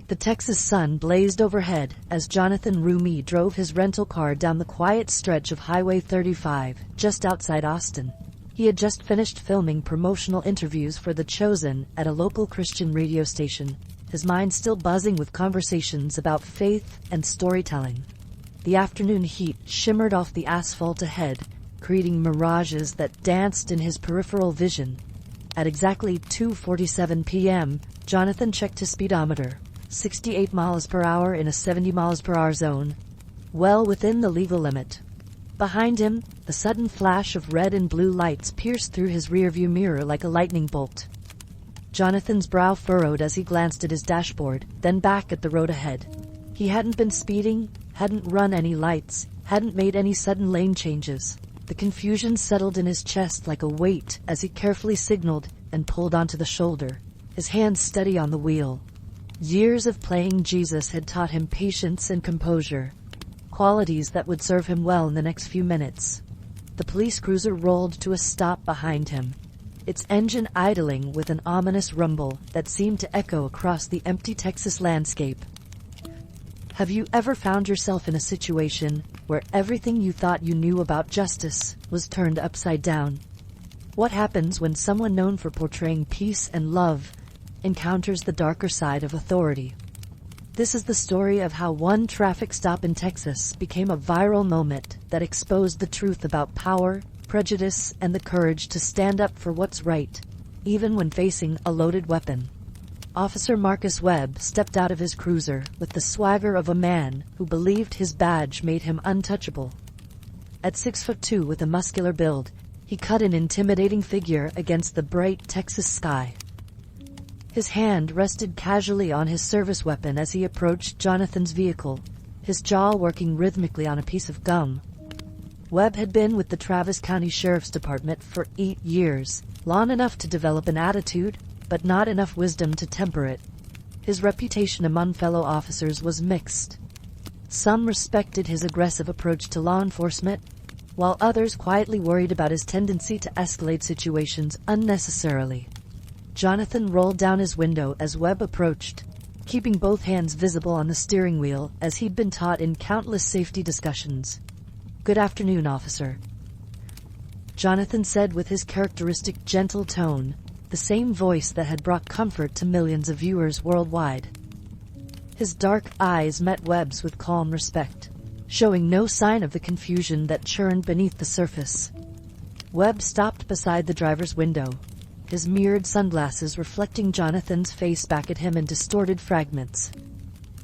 The Texas sun blazed overhead as Jonathan Roumie drove his rental car down the quiet stretch of Highway 35, just outside Austin. He had just finished filming promotional interviews for The Chosen at a local Christian radio station, his mind still buzzing with conversations about faith and storytelling. The afternoon heat shimmered off the asphalt ahead, creating mirages that danced in his peripheral vision. At exactly 2:47 p.m., Jonathan checked his speedometer. 68 miles per hour in a 70 miles per hour zone, well within the legal limit. Behind him, the sudden flash of red and blue lights pierced through his rearview mirror like a lightning bolt. Jonathan's brow furrowed as he glanced at his dashboard, then back at the road ahead. He hadn't been speeding, hadn't run any lights, hadn't made any sudden lane changes. The confusion settled in his chest like a weight as he carefully signaled and pulled onto the shoulder, his hands steady on the wheel. Years of playing Jesus had taught him patience and composure, qualities that would serve him well in the next few minutes. The police cruiser rolled to a stop behind him, its engine idling with an ominous rumble that seemed to echo across the empty Texas landscape. Have you ever found yourself in a situation where everything you thought you knew about justice was turned upside down? What happens when someone known for portraying peace and love encounters the darker side of authority? This is the story of how one traffic stop in Texas became a viral moment that exposed the truth about power, prejudice, and the courage to stand up for what's right, even when facing a loaded weapon. Officer Marcus Webb stepped out of his cruiser with the swagger of a man who believed his badge made him untouchable. At 6'2" with a muscular build, he cut an intimidating figure against the bright Texas sky. His hand rested casually on his service weapon as he approached Jonathan's vehicle, his jaw working rhythmically on a piece of gum. Webb had been with the Travis County Sheriff's Department for 8 years, long enough to develop an attitude, but not enough wisdom to temper it. His reputation among fellow officers was mixed. Some respected his aggressive approach to law enforcement, while others quietly worried about his tendency to escalate situations unnecessarily. Jonathan rolled down his window as Webb approached, keeping both hands visible on the steering wheel as he'd been taught in countless safety discussions. "Good afternoon, officer," Jonathan said with his characteristic gentle tone, the same voice that had brought comfort to millions of viewers worldwide. His dark eyes met Webb's with calm respect, showing no sign of the confusion that churned beneath the surface. Webb stopped beside the driver's window, his mirrored sunglasses reflecting Jonathan's face back at him in distorted fragments.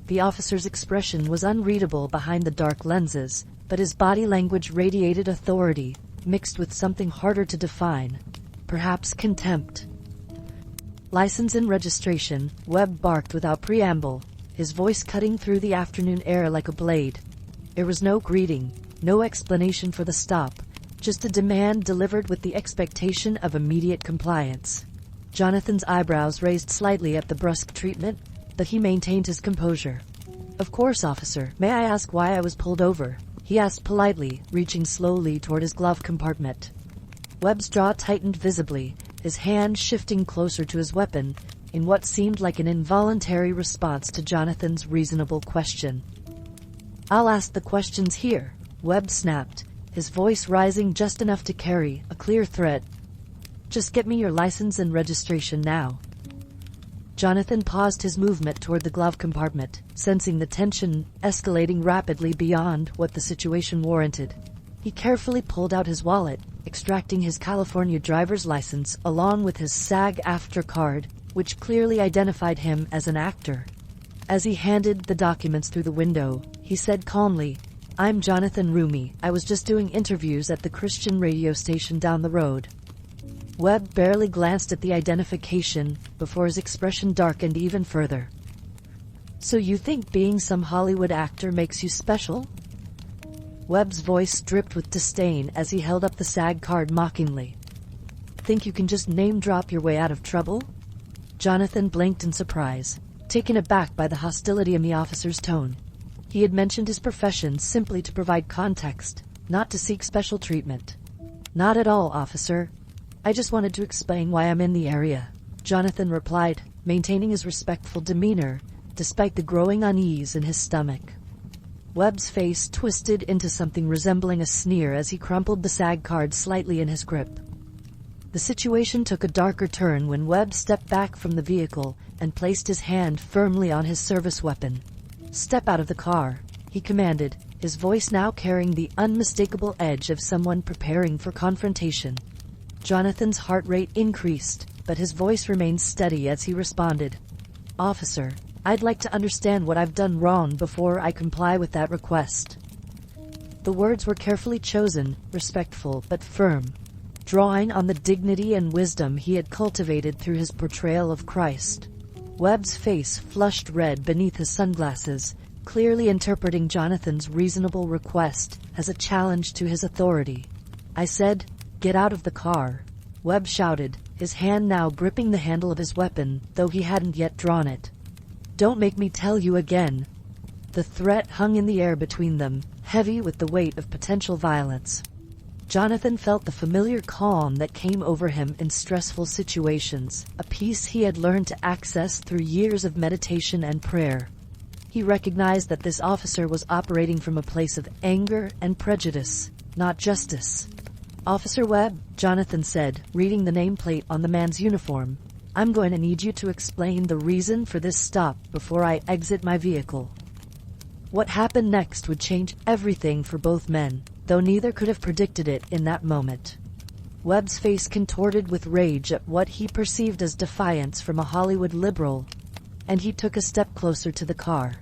The officer's expression was unreadable behind the dark lenses, but his body language radiated authority, mixed with something harder to define, perhaps contempt. "License and registration," Webb barked without preamble, his voice cutting through the afternoon air like a blade. There was no greeting, no explanation for the stop, just a demand delivered with the expectation of immediate compliance. Jonathan's eyebrows raised slightly at the brusque treatment, but he maintained his composure. "Of course, officer. May I ask why I was pulled over?" he asked politely, reaching slowly toward his glove compartment. Webb's jaw tightened visibly, his hand shifting closer to his weapon, in what seemed like an involuntary response to Jonathan's reasonable question. "I'll ask the questions here," Webb snapped, his voice rising just enough to carry a clear threat. "Just get me your license and registration now." Jonathan paused his movement toward the glove compartment, sensing the tension escalating rapidly beyond what the situation warranted. He carefully pulled out his wallet, extracting his California driver's license along with his SAG-AFTRA card, which clearly identified him as an actor. As he handed the documents through the window, he said calmly, "I'm Jonathan Roumie. I was just doing interviews at the Christian radio station down the road." Webb barely glanced at the identification before his expression darkened even further. "So you think being some Hollywood actor makes you special?" Webb's voice dripped with disdain as he held up the SAG card mockingly. "Think you can just name-drop your way out of trouble?" Jonathan blinked in surprise, taken aback by the hostility in the officer's tone. He had mentioned his profession simply to provide context, not to seek special treatment. "Not at all, officer. I just wanted to explain why I'm in the area," Jonathan replied, maintaining his respectful demeanor, despite the growing unease in his stomach. Webb's face twisted into something resembling a sneer as he crumpled the SAG card slightly in his grip. The situation took a darker turn when Webb stepped back from the vehicle and placed his hand firmly on his service weapon. "Step out of the car," he commanded, his voice now carrying the unmistakable edge of someone preparing for confrontation. Jonathan's heart rate increased, but his voice remained steady as he responded, "Officer, I'd like to understand what I've done wrong before I comply with that request." The words were carefully chosen, respectful but firm, drawing on the dignity and wisdom he had cultivated through his portrayal of Christ. Webb's face flushed red beneath his sunglasses, clearly interpreting Jonathan's reasonable request as a challenge to his authority. "I said, get out of the car," Webb shouted, his hand now gripping the handle of his weapon, though he hadn't yet drawn it. "Don't make me tell you again." The threat hung in the air between them, heavy with the weight of potential violence. Jonathan felt the familiar calm that came over him in stressful situations, a peace he had learned to access through years of meditation and prayer. He recognized that this officer was operating from a place of anger and prejudice, not justice. "Officer Webb," Jonathan said, reading the nameplate on the man's uniform, "I'm going to need you to explain the reason for this stop before I exit my vehicle." What happened next would change everything for both men, though neither could have predicted it in that moment. Webb's face contorted with rage at what he perceived as defiance from a Hollywood liberal, and he took a step closer to the car.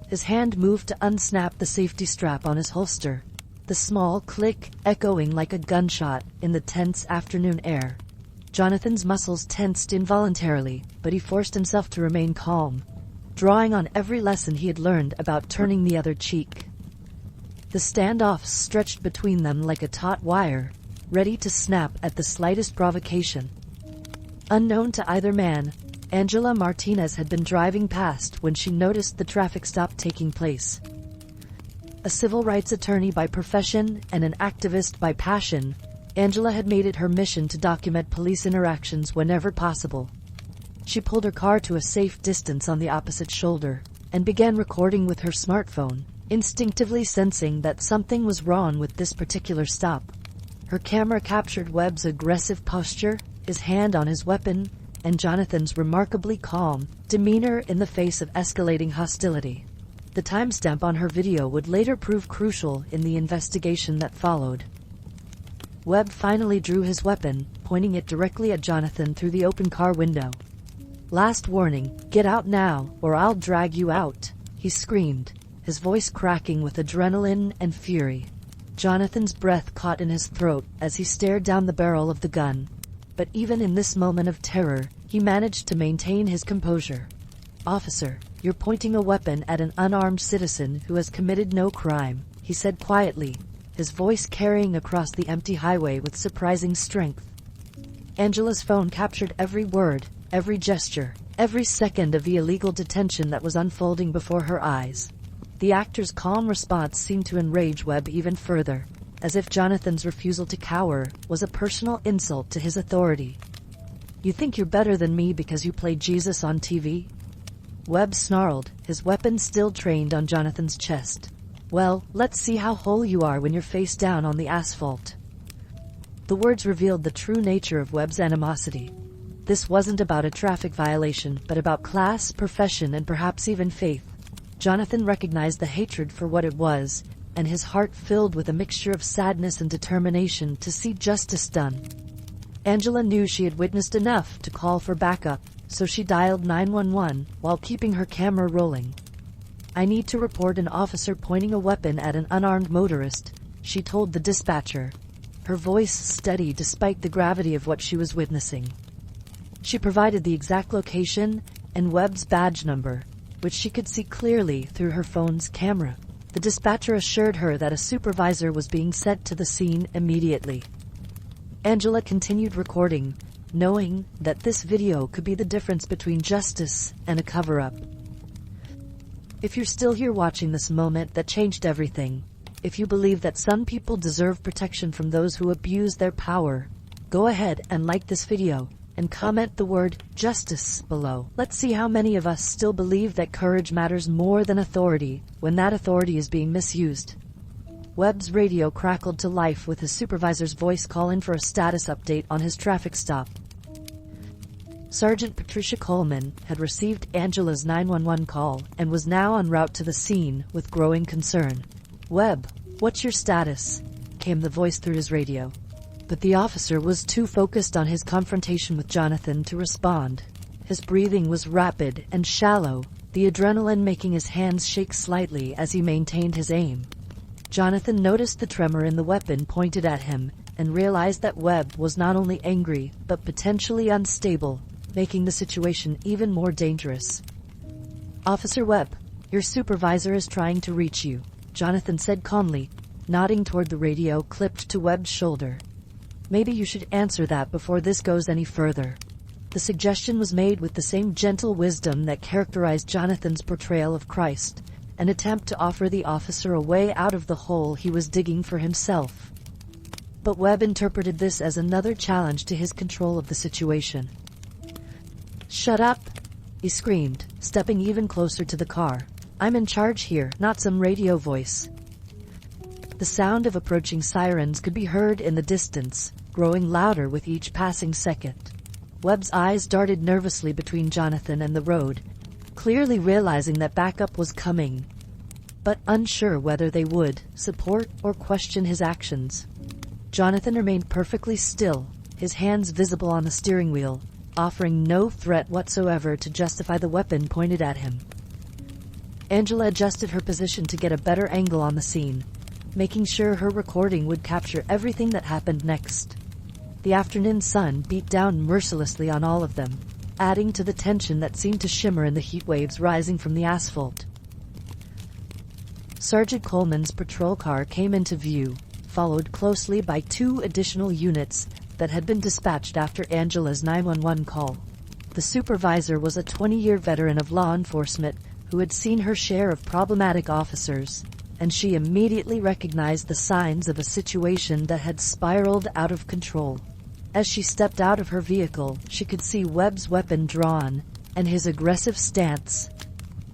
His hand moved to unsnap the safety strap on his holster, the small click echoing like a gunshot in the tense afternoon air. Jonathan's muscles tensed involuntarily, but he forced himself to remain calm, drawing on every lesson he had learned about turning the other cheek. The standoff stretched between them like a taut wire, ready to snap at the slightest provocation. Unknown to either man, Angela Martinez had been driving past when she noticed the traffic stop taking place. A civil rights attorney by profession and an activist by passion, Angela had made it her mission to document police interactions whenever possible. She pulled her car to a safe distance on the opposite shoulder and began recording with her smartphone, instinctively sensing that something was wrong with this particular stop. Her camera captured Webb's aggressive posture, his hand on his weapon, and Jonathan's remarkably calm demeanor in the face of escalating hostility. The timestamp on her video would later prove crucial in the investigation that followed. Webb finally drew his weapon, pointing it directly at Jonathan through the open car window. "Last warning, get out now, or I'll drag you out," he screamed, his voice cracking with adrenaline and fury. Jonathan's breath caught in his throat as he stared down the barrel of the gun, but even in this moment of terror, he managed to maintain his composure. "Officer, you're pointing a weapon at an unarmed citizen who has committed no crime," he said quietly, his voice carrying across the empty highway with surprising strength. Angela's phone captured every word, every gesture, every second of the illegal detention that was unfolding before her eyes. The actor's calm response seemed to enrage Webb even further, as if Jonathan's refusal to cower was a personal insult to his authority. "You think you're better than me because you played Jesus on TV?" Webb snarled, his weapon still trained on Jonathan's chest. "Well, let's see how whole you are when you're face down on the asphalt." The words revealed the true nature of Webb's animosity. This wasn't about a traffic violation, but about class, profession, and perhaps even faith. Jonathan recognized the hatred for what it was, and his heart filled with a mixture of sadness and determination to see justice done. Angela knew she had witnessed enough to call for backup, so she dialed 911 while keeping her camera rolling. "I need to report an officer pointing a weapon at an unarmed motorist," she told the dispatcher, her voice steady despite the gravity of what she was witnessing. She provided the exact location and Webb's badge number, which she could see clearly through her phone's camera. The dispatcher assured her that a supervisor was being sent to the scene immediately. Angela continued recording, knowing that this video could be the difference between justice and a cover-up. If you're still here watching this moment that changed everything, if you believe that some people deserve protection from those who abuse their power, go ahead and like this video, and comment the word justice below. Let's see how many of us still believe that courage matters more than authority when that authority is being misused. Webb's radio crackled to life with his supervisor's voice calling for a status update on his traffic stop. Sergeant Patricia Coleman had received Angela's 911 call and was now en route to the scene with growing concern. "Webb, what's your status?" came the voice through his radio. But the officer was too focused on his confrontation with Jonathan to respond. His breathing was rapid and shallow, the adrenaline making his hands shake slightly as he maintained his aim. Jonathan noticed the tremor in the weapon pointed at him and realized that Webb was not only angry but potentially unstable, making the situation even more dangerous. "Officer Webb, your supervisor is trying to reach you," Jonathan said calmly, nodding toward the radio clipped to Webb's shoulder. "Maybe you should answer that before this goes any further." The suggestion was made with the same gentle wisdom that characterized Jonathan's portrayal of Christ, an attempt to offer the officer a way out of the hole he was digging for himself. But Webb interpreted this as another challenge to his control of the situation. "Shut up!" he screamed, stepping even closer to the car. "I'm in charge here, not some radio voice." The sound of approaching sirens could be heard in the distance, growing louder with each passing second. Webb's eyes darted nervously between Jonathan and the road, clearly realizing that backup was coming, but unsure whether they would support or question his actions. Jonathan remained perfectly still, his hands visible on the steering wheel, offering no threat whatsoever to justify the weapon pointed at him. Angela adjusted her position to get a better angle on the scene, making sure her recording would capture everything that happened next. The afternoon sun beat down mercilessly on all of them, adding to the tension that seemed to shimmer in the heat waves rising from the asphalt. Sergeant Coleman's patrol car came into view, followed closely by 2 additional units that had been dispatched after Angela's 911 call. The supervisor was a 20-year veteran of law enforcement who had seen her share of problematic officers, and she immediately recognized the signs of a situation that had spiraled out of control. As she stepped out of her vehicle, she could see Webb's weapon drawn and his aggressive stance,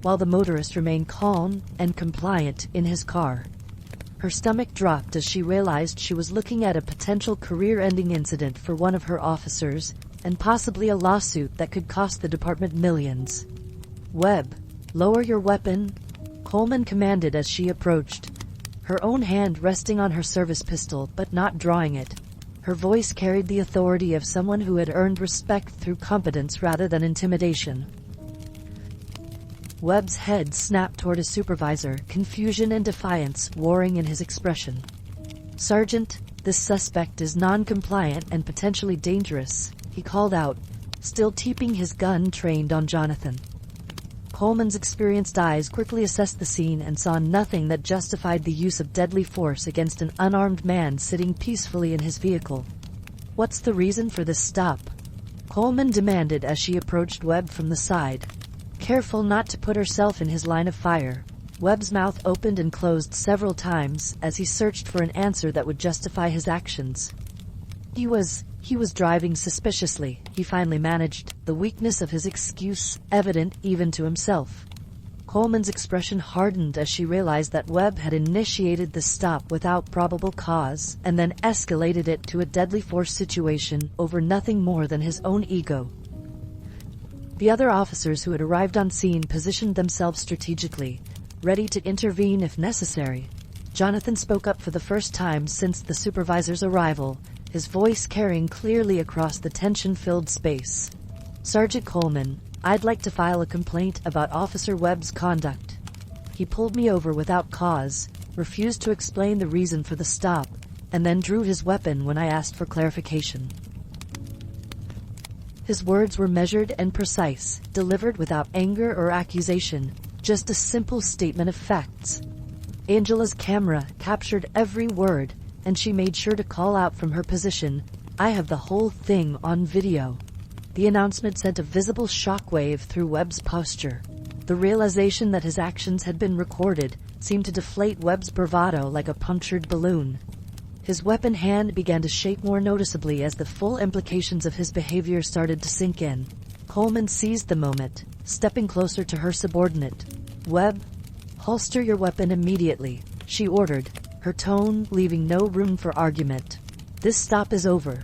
while the motorist remained calm and compliant in his car. Her stomach dropped as she realized she was looking at a potential career-ending incident for one of her officers, and possibly a lawsuit that could cost the department millions. "Webb, lower your weapon," Coleman commanded as she approached, her own hand resting on her service pistol but not drawing it. Her voice carried the authority of someone who had earned respect through competence rather than intimidation. Webb's head snapped toward his supervisor, confusion and defiance warring in his expression. "Sergeant, this suspect is non-compliant and potentially dangerous," he called out, still keeping his gun trained on Jonathan. Coleman's experienced eyes quickly assessed the scene and saw nothing that justified the use of deadly force against an unarmed man sitting peacefully in his vehicle. "What's the reason for this stop?" Coleman demanded as she approached Webb from the side, careful not to put herself in his line of fire. Webb's mouth opened and closed several times as he searched for an answer that would justify his actions. He was driving suspiciously, he finally managed, the weakness of his excuse evident even to himself. Coleman's expression hardened as she realized that Webb had initiated the stop without probable cause and then escalated it to a deadly force situation over nothing more than his own ego. The other officers who had arrived on scene positioned themselves strategically, ready to intervene if necessary. Jonathan spoke up for the first time since the supervisor's arrival, his voice carrying clearly across the tension-filled space. "Sergeant Coleman, I'd like to file a complaint about Officer Webb's conduct. He pulled me over without cause, refused to explain the reason for the stop, and then drew his weapon when I asked for clarification." His words were measured and precise, delivered without anger or accusation, just a simple statement of facts. Angela's camera captured every word, and she made sure to call out from her position, "I have the whole thing on video." The announcement sent a visible shockwave through Webb's posture. The realization that his actions had been recorded seemed to deflate Webb's bravado like a punctured balloon. His weapon hand began to shake more noticeably as the full implications of his behavior started to sink in. Coleman seized the moment, stepping closer to her subordinate. "Webb, holster your weapon immediately," she ordered, her tone leaving no room for argument. "This stop is over."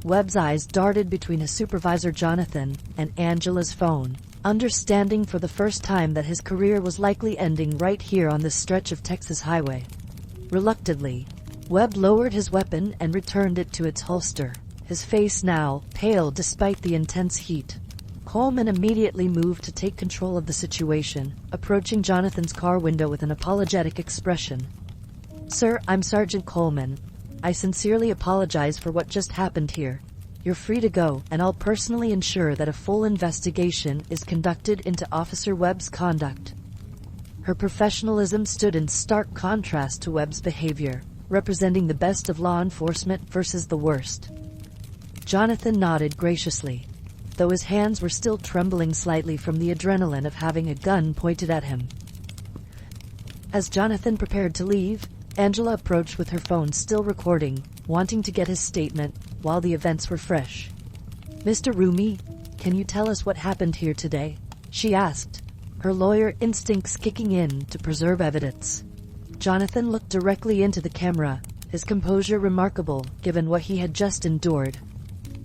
Webb's eyes darted between his supervisor Jonathan and Angela's phone, understanding for the first time that his career was likely ending right here on this stretch of Texas highway. Reluctantly, Webb lowered his weapon and returned it to its holster, his face now pale despite the intense heat. Coleman immediately moved to take control of the situation, approaching Jonathan's car window with an apologetic expression. "Sir, I'm Sergeant Coleman. I sincerely apologize for what just happened here. You're free to go, and I'll personally ensure that a full investigation is conducted into Officer Webb's conduct." Her professionalism stood in stark contrast to Webb's behavior, representing the best of law enforcement versus the worst. Jonathan nodded graciously, though his hands were still trembling slightly from the adrenaline of having a gun pointed at him. As Jonathan prepared to leave, Angela approached with her phone still recording, wanting to get his statement while the events were fresh. "Mr. Roumie, can you tell us what happened here today?" she asked, her lawyer instincts kicking in to preserve evidence. Jonathan looked directly into the camera, his composure remarkable given what he had just endured.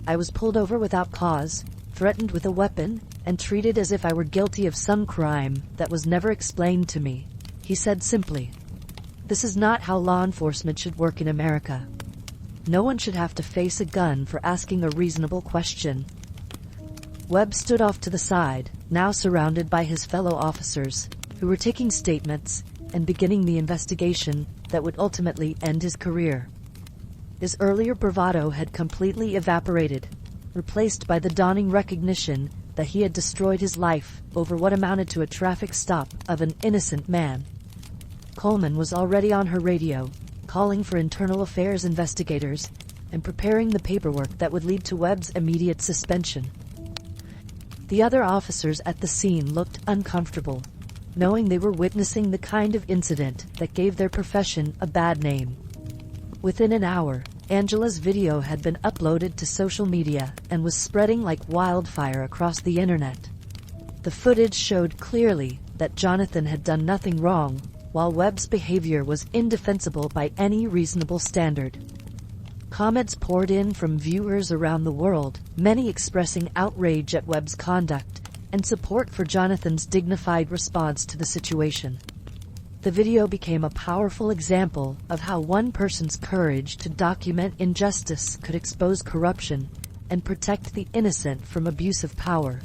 "I was pulled over without cause, threatened with a weapon, and treated as if I were guilty of some crime that was never explained to me," he said simply. "This is not how law enforcement should work in America. No one should have to face a gun for asking a reasonable question." Webb stood off to the side, now surrounded by his fellow officers, who were taking statements and beginning the investigation that would ultimately end his career. His earlier bravado had completely evaporated, replaced by the dawning recognition that he had destroyed his life over what amounted to a traffic stop of an innocent man. Coleman was already on her radio, calling for internal affairs investigators and preparing the paperwork that would lead to Webb's immediate suspension. The other officers at the scene looked uncomfortable, knowing they were witnessing the kind of incident that gave their profession a bad name. Within an hour, Angela's video had been uploaded to social media and was spreading like wildfire across the internet. The footage showed clearly that Jonathan had done nothing wrong, while Webb's behavior was indefensible by any reasonable standard. Comments poured in from viewers around the world, many expressing outrage at Webb's conduct and support for Jonathan's dignified response to the situation. The video became a powerful example of how one person's courage to document injustice could expose corruption and protect the innocent from abuse of power.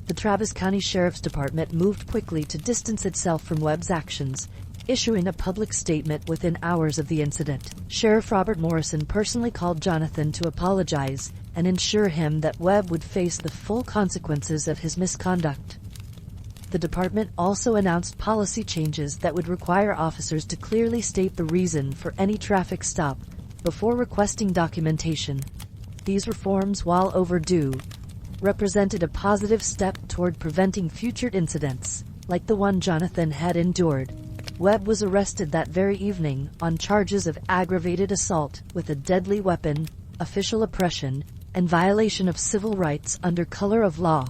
The Travis County Sheriff's Department moved quickly to distance itself from Webb's actions, issuing a public statement within hours of the incident. Sheriff Robert Morrison personally called Jonathan to apologize and ensure him that Webb would face the full consequences of his misconduct. The department also announced policy changes that would require officers to clearly state the reason for any traffic stop before requesting documentation. These reforms, while overdue, represented a positive step toward preventing future incidents, like the one Jonathan had endured. Webb was arrested that very evening on charges of aggravated assault with a deadly weapon, official oppression, and violation of civil rights under color of law.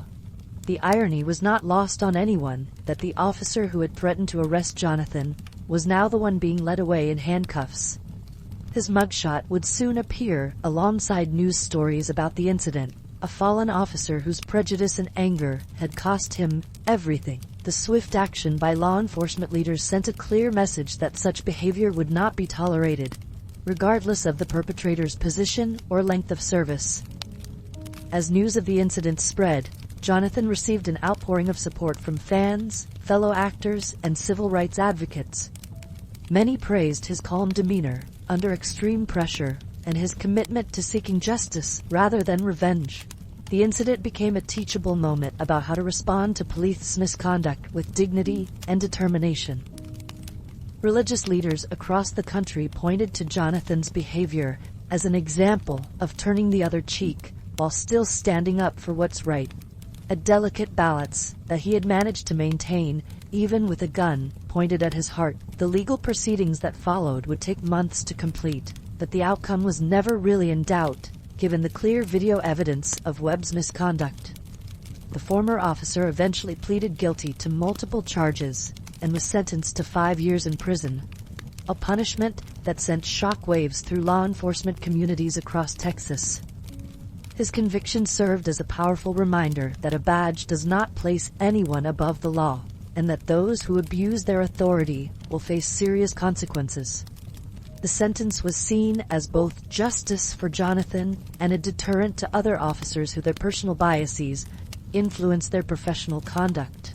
The irony was not lost on anyone that the officer who had threatened to arrest Jonathan was now the one being led away in handcuffs. His mugshot would soon appear alongside news stories about the incident, a fallen officer whose prejudice and anger had cost him everything. The swift action by law enforcement leaders sent a clear message that such behavior would not be tolerated, regardless of the perpetrator's position or length of service. As news of the incident spread, Jonathan received an outpouring of support from fans, fellow actors, and civil rights advocates. Many praised his calm demeanor under extreme pressure and his commitment to seeking justice rather than revenge. The incident became a teachable moment about how to respond to police misconduct with dignity and determination. Religious leaders across the country pointed to Jonathan's behavior as an example of turning the other cheek while still standing up for what's right, a delicate balance that he had managed to maintain even with a gun pointed at his heart. The legal proceedings that followed would take months to complete, but the outcome was never really in doubt, given the clear video evidence of Webb's misconduct. The former officer eventually pleaded guilty to multiple charges and was sentenced to 5 years in prison, a punishment that sent shockwaves through law enforcement communities across Texas. His conviction served as a powerful reminder that a badge does not place anyone above the law, and that those who abuse their authority will face serious consequences. The sentence was seen as both justice for Jonathan and a deterrent to other officers who their personal biases influence their professional conduct.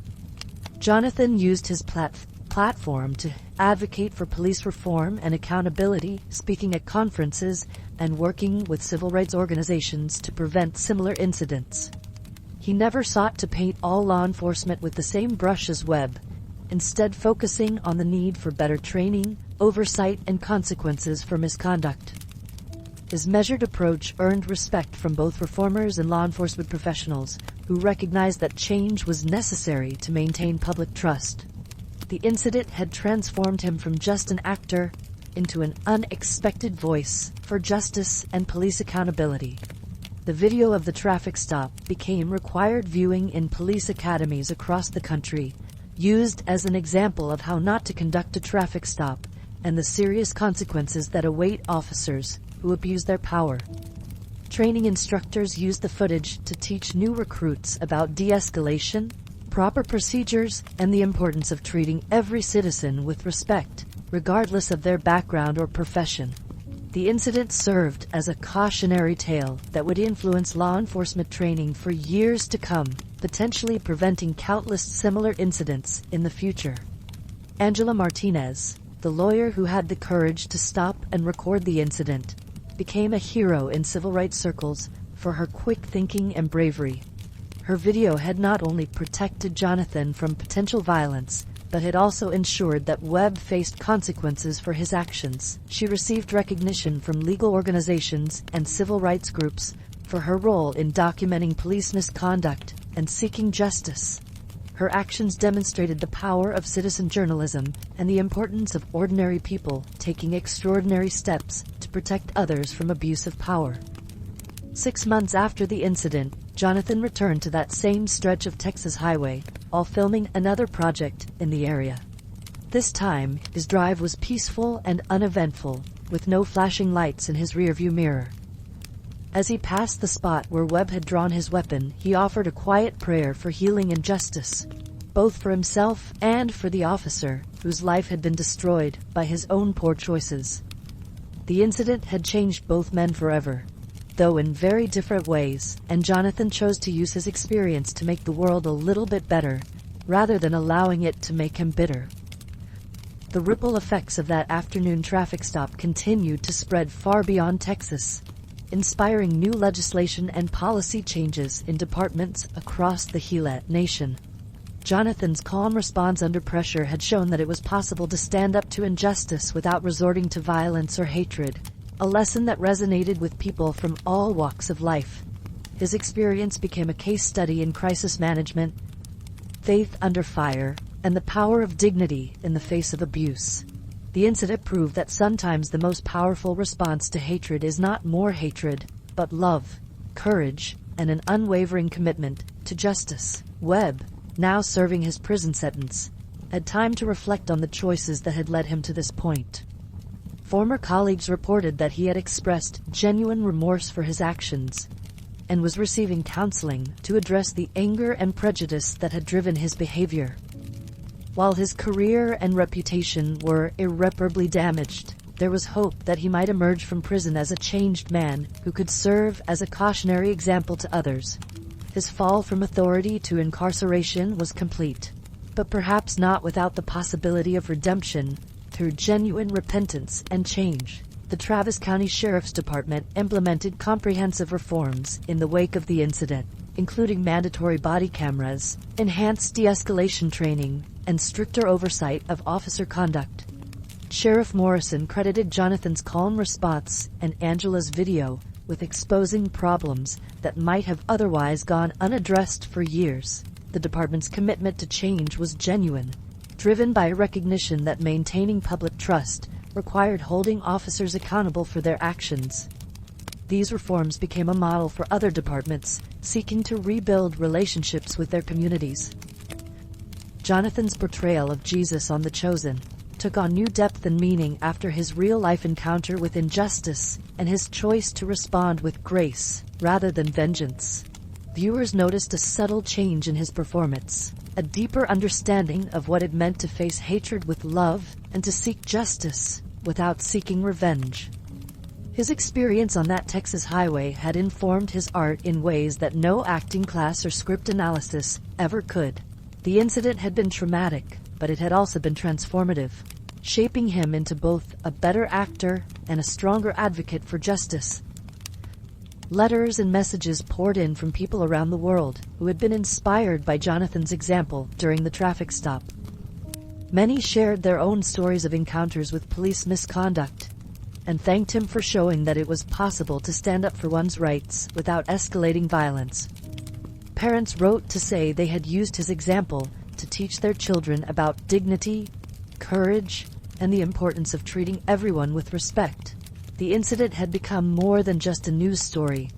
Jonathan used his platform to advocate for police reform and accountability, speaking at conferences and working with civil rights organizations to prevent similar incidents. He never sought to paint all law enforcement with the same brush as Webb, instead focusing on the need for better training, oversight, and consequences for misconduct. His measured approach earned respect from both reformers and law enforcement professionals, who recognized that change was necessary to maintain public trust. The incident had transformed him from just an actor into an unexpected voice for justice and police accountability. The video of the traffic stop became required viewing in police academies across the country, used as an example of how not to conduct a traffic stop and the serious consequences that await officers who abuse their power. Training instructors used the footage to teach new recruits about de-escalation, proper procedures, and the importance of treating every citizen with respect, regardless of their background or profession. The incident served as a cautionary tale that would influence law enforcement training for years to come, potentially preventing countless similar incidents in the future. Angela Martinez, the lawyer who had the courage to stop and record the incident, became a hero in civil rights circles for her quick thinking and bravery. Her video had not only protected Jonathan from potential violence, but had also ensured that Webb faced consequences for his actions. She received recognition from legal organizations and civil rights groups for her role in documenting police misconduct and seeking justice. Her actions demonstrated the power of citizen journalism and the importance of ordinary people taking extraordinary steps to protect others from abuse of power. 6 months after the incident, Jonathan returned to that same stretch of Texas highway, while filming another project in the area. This time, his drive was peaceful and uneventful, with no flashing lights in his rearview mirror. As he passed the spot where Webb had drawn his weapon, he offered a quiet prayer for healing and justice, both for himself and for the officer, whose life had been destroyed by his own poor choices. The incident had changed both men forever, though in very different ways, and Jonathan chose to use his experience to make the world a little bit better, rather than allowing it to make him bitter. The ripple effects of that afternoon traffic stop continued to spread far beyond Texas, inspiring new legislation and policy changes in departments across the Gila Nation. Jonathan's calm response under pressure had shown that it was possible to stand up to injustice without resorting to violence or hatred, a lesson that resonated with people from all walks of life. His experience became a case study in crisis management, faith under fire, and the power of dignity in the face of abuse. The incident proved that sometimes the most powerful response to hatred is not more hatred, but love, courage, and an unwavering commitment to justice. Webb, now serving his prison sentence, had time to reflect on the choices that had led him to this point. Former colleagues reported that he had expressed genuine remorse for his actions and was receiving counseling to address the anger and prejudice that had driven his behavior. While his career and reputation were irreparably damaged, there was hope that he might emerge from prison as a changed man who could serve as a cautionary example to others. His fall from authority to incarceration was complete, but perhaps not without the possibility of redemption through genuine repentance and change. The Travis County Sheriff's Department implemented comprehensive reforms in the wake of the incident, including mandatory body cameras, enhanced de-escalation training, and stricter oversight of officer conduct. Sheriff Morrison credited Jonathan's calm response and Angela's video with exposing problems that might have otherwise gone unaddressed for years. The department's commitment to change was genuine, driven by a recognition that maintaining public trust required holding officers accountable for their actions. These reforms became a model for other departments seeking to rebuild relationships with their communities. Jonathan's portrayal of Jesus on The Chosen took on new depth and meaning after his real-life encounter with injustice and his choice to respond with grace rather than vengeance. Viewers noticed a subtle change in his performance, a deeper understanding of what it meant to face hatred with love and to seek justice without seeking revenge. His experience on that Texas highway had informed his art in ways that no acting class or script analysis ever could. The incident had been traumatic, but it had also been transformative, shaping him into both a better actor and a stronger advocate for justice. Letters and messages poured in from people around the world who had been inspired by Jonathan's example during the traffic stop. Many shared their own stories of encounters with police misconduct and thanked him for showing that it was possible to stand up for one's rights without escalating violence. Parents wrote to say they had used his example to teach their children about dignity, courage, and the importance of treating everyone with respect. The incident had become more than just a news story.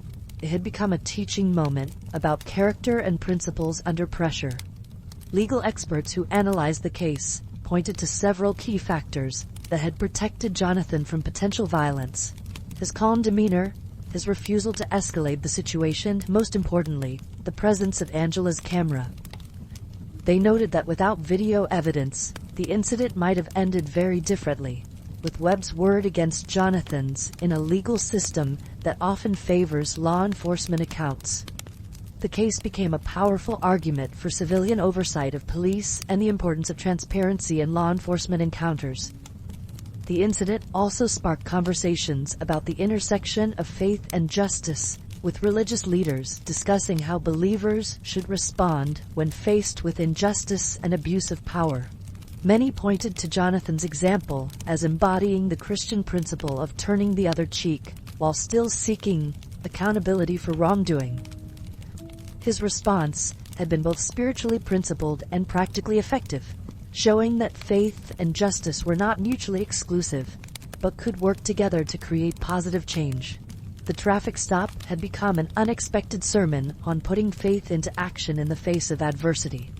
It had become a teaching moment about character and principles under pressure. Legal experts who analyzed the case pointed to several key factors that had protected Jonathan from potential violence: his calm demeanor, his refusal to escalate the situation, most importantly, the presence of Angela's camera. They noted that without video evidence, the incident might have ended very differently, with Webb's word against Jonathan's in a legal system that often favors law enforcement accounts. The case became a powerful argument for civilian oversight of police and the importance of transparency in law enforcement encounters. The incident also sparked conversations about the intersection of faith and justice, with religious leaders discussing how believers should respond when faced with injustice and abuse of power. Many pointed to Jonathan's example as embodying the Christian principle of turning the other cheek while still seeking accountability for wrongdoing. His response had been both spiritually principled and practically effective, showing that faith and justice were not mutually exclusive, but could work together to create positive change. The traffic stop had become an unexpected sermon on putting faith into action in the face of adversity.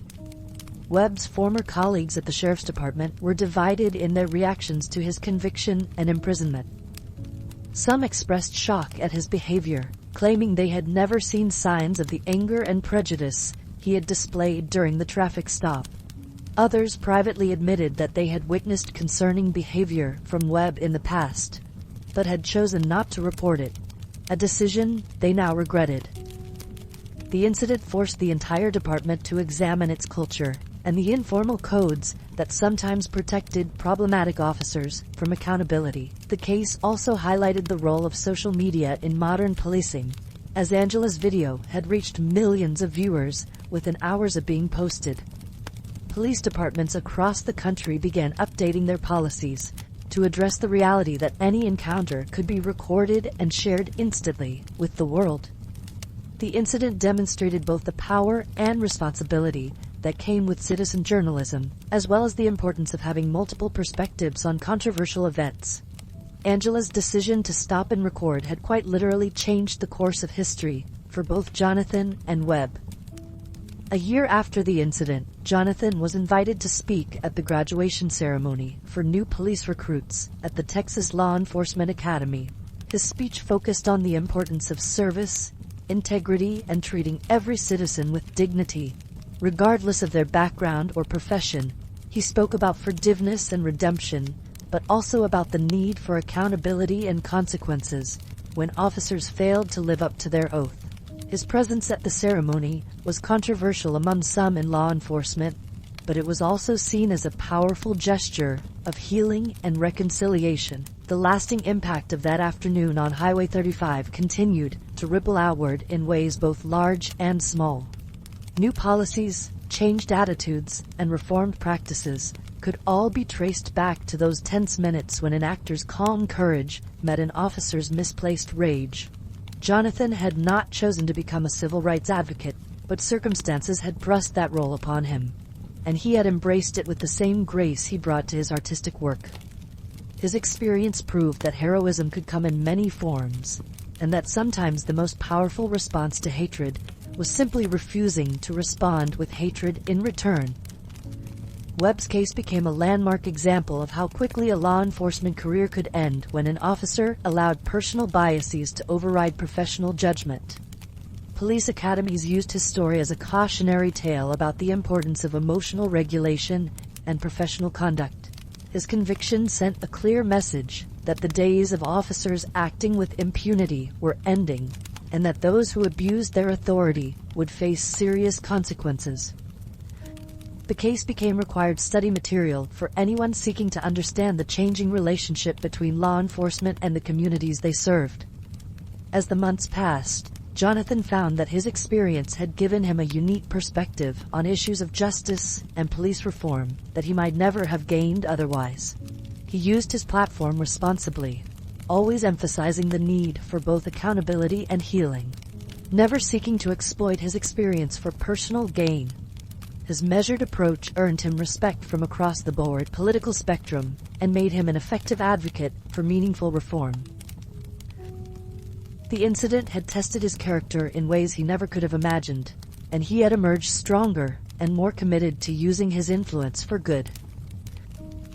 Webb's former colleagues at the sheriff's department were divided in their reactions to his conviction and imprisonment. Some expressed shock at his behavior, claiming they had never seen signs of the anger and prejudice he had displayed during the traffic stop. Others privately admitted that they had witnessed concerning behavior from Webb in the past, but had chosen not to report it, a decision they now regretted. The incident forced the entire department to examine its culture and the informal codes that sometimes protected problematic officers from accountability. The case also highlighted the role of social media in modern policing, as Angela's video had reached millions of viewers within hours of being posted. Police departments across the country began updating their policies to address the reality that any encounter could be recorded and shared instantly with the world. The incident demonstrated both the power and responsibility that came with citizen journalism, as well as the importance of having multiple perspectives on controversial events. Angela's decision to stop and record had quite literally changed the course of history for both Jonathan and Webb. A year after the incident, Jonathan was invited to speak at the graduation ceremony for new police recruits at the Texas Law Enforcement Academy. His speech focused on the importance of service, integrity, and treating every citizen with dignity, regardless of their background or profession. He spoke about forgiveness and redemption, but also about the need for accountability and consequences when officers failed to live up to their oath. His presence at the ceremony was controversial among some in law enforcement, but it was also seen as a powerful gesture of healing and reconciliation. The lasting impact of that afternoon on Highway 35 continued to ripple outward in ways both large and small. New policies, changed attitudes, and reformed practices could all be traced back to those tense minutes when an actor's calm courage met an officer's misplaced rage. Jonathan had not chosen to become a civil rights advocate, but circumstances had thrust that role upon him. and he had embraced it with the same grace he brought to his artistic work. His experience proved that heroism could come in many forms, and that sometimes the most powerful response to hatred was simply refusing to respond with hatred in return. Webb's case became a landmark example of how quickly a law enforcement career could end when an officer allowed personal biases to override professional judgment. Police academies used his story as a cautionary tale about the importance of emotional regulation and professional conduct. His conviction sent a clear message that the days of officers acting with impunity were ending, and that those who abused their authority would face serious consequences. The case became required study material for anyone seeking to understand the changing relationship between law enforcement and the communities they served. As the months passed, Jonathan found that his experience had given him a unique perspective on issues of justice and police reform that he might never have gained otherwise. He used his platform responsibly, always emphasizing the need for both accountability and healing, never seeking to exploit his experience for personal gain. His measured approach earned him respect from across the board political spectrum and made him an effective advocate for meaningful reform. The incident had tested his character in ways he never could have imagined, and he had emerged stronger and more committed to using his influence for good.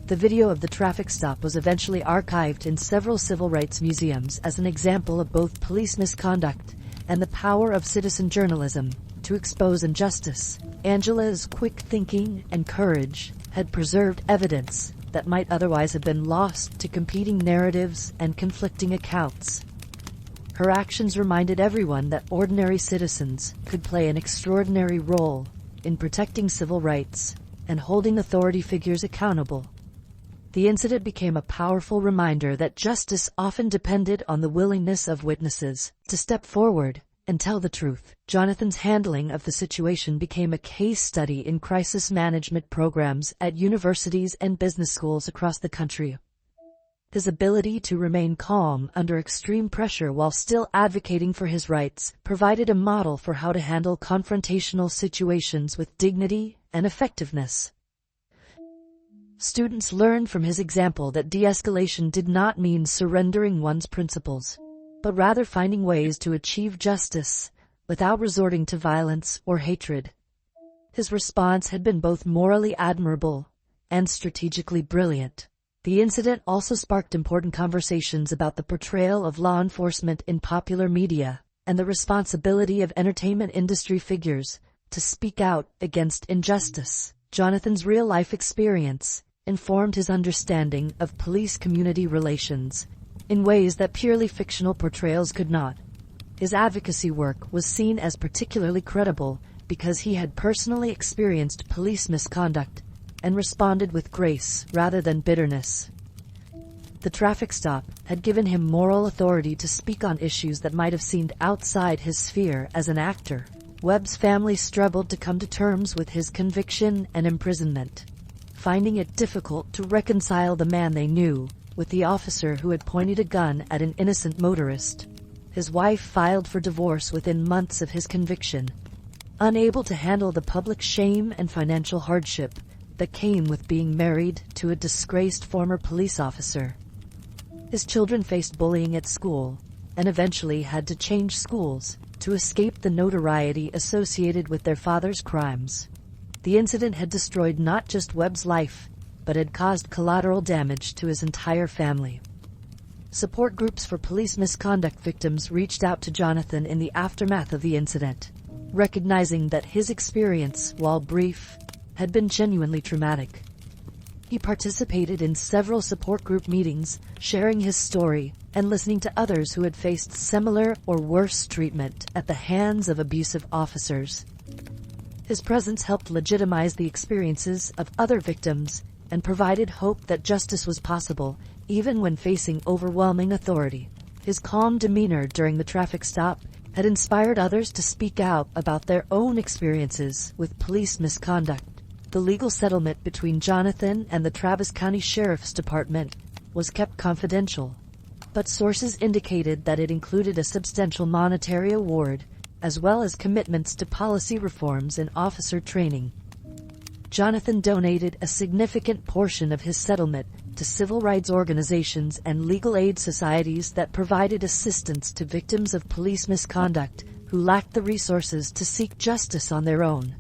The video of the traffic stop was eventually archived in several civil rights museums as an example of both police misconduct and the power of citizen journalism to expose injustice. Angela's quick thinking and courage had preserved evidence that might otherwise have been lost to competing narratives and conflicting accounts. Her actions reminded everyone that ordinary citizens could play an extraordinary role in protecting civil rights and holding authority figures accountable. The incident became a powerful reminder that justice often depended on the willingness of witnesses to step forward and tell the truth. Jonathan's handling of the situation became a case study in crisis management programs at universities and business schools across the country. His ability to remain calm under extreme pressure while still advocating for his rights provided a model for how to handle confrontational situations with dignity and effectiveness. Students learned from his example that de-escalation did not mean surrendering one's principles, but rather finding ways to achieve justice without resorting to violence or hatred. His response had been both morally admirable and strategically brilliant. The incident also sparked important conversations about the portrayal of law enforcement in popular media and the responsibility of entertainment industry figures to speak out against injustice. Jonathan's real-life experience informed his understanding of police-community relations in ways that purely fictional portrayals could not. His advocacy work was seen as particularly credible because he had personally experienced police misconduct and responded with grace rather than bitterness. The traffic stop had given him moral authority to speak on issues that might have seemed outside his sphere as an actor. Webb's family struggled to come to terms with his conviction and imprisonment, finding it difficult to reconcile the man they knew with the officer who had pointed a gun at an innocent motorist. His wife filed for divorce within months of his conviction, unable to handle the public shame and financial hardship that came with being married to a disgraced former police officer. His children faced bullying at school and eventually had to change schools to escape the notoriety associated with their father's crimes. The incident had destroyed not just Webb's life, but had caused collateral damage to his entire family. Support groups for police misconduct victims reached out to Jonathan in the aftermath of the incident, recognizing that his experience, while brief, had been genuinely traumatic. He participated in several support group meetings, sharing his story and listening to others who had faced similar or worse treatment at the hands of abusive officers. His presence helped legitimize the experiences of other victims and provided hope that justice was possible, even when facing overwhelming authority. His calm demeanor during the traffic stop had inspired others to speak out about their own experiences with police misconduct. The legal settlement between Jonathan and the Travis County Sheriff's Department was kept confidential, but sources indicated that it included a substantial monetary award, as well as commitments to policy reforms and officer training. Jonathan donated a significant portion of his settlement to civil rights organizations and legal aid societies that provided assistance to victims of police misconduct who lacked the resources to seek justice on their own.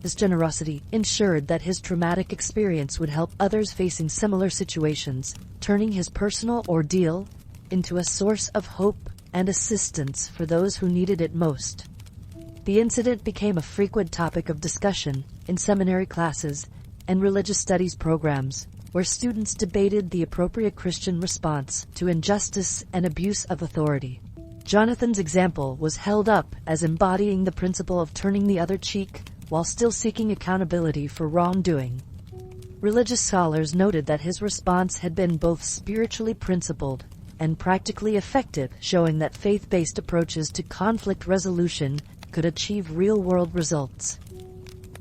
His generosity ensured that his traumatic experience would help others facing similar situations, turning his personal ordeal into a source of hope and assistance for those who needed it most. The incident became a frequent topic of discussion in seminary classes and religious studies programs, where students debated the appropriate Christian response to injustice and abuse of authority. Jonathan's example was held up as embodying the principle of turning the other cheek while still seeking accountability for wrongdoing. Religious scholars noted that his response had been both spiritually principled and practically effective, showing that faith-based approaches to conflict resolution could achieve real-world results.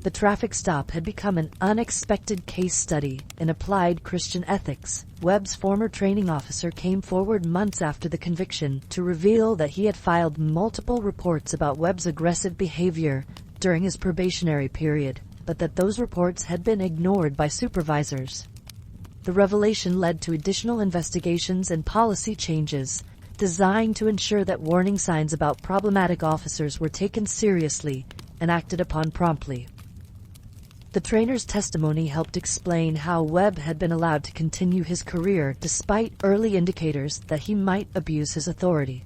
The traffic stop had become an unexpected case study in applied Christian ethics. Webb's former training officer came forward months after the conviction to reveal that he had filed multiple reports about Webb's aggressive behavior during his probationary period, but that those reports had been ignored by supervisors. The revelation led to additional investigations and policy changes designed to ensure that warning signs about problematic officers were taken seriously and acted upon promptly. The trainer's testimony helped explain how Webb had been allowed to continue his career despite early indicators that he might abuse his authority.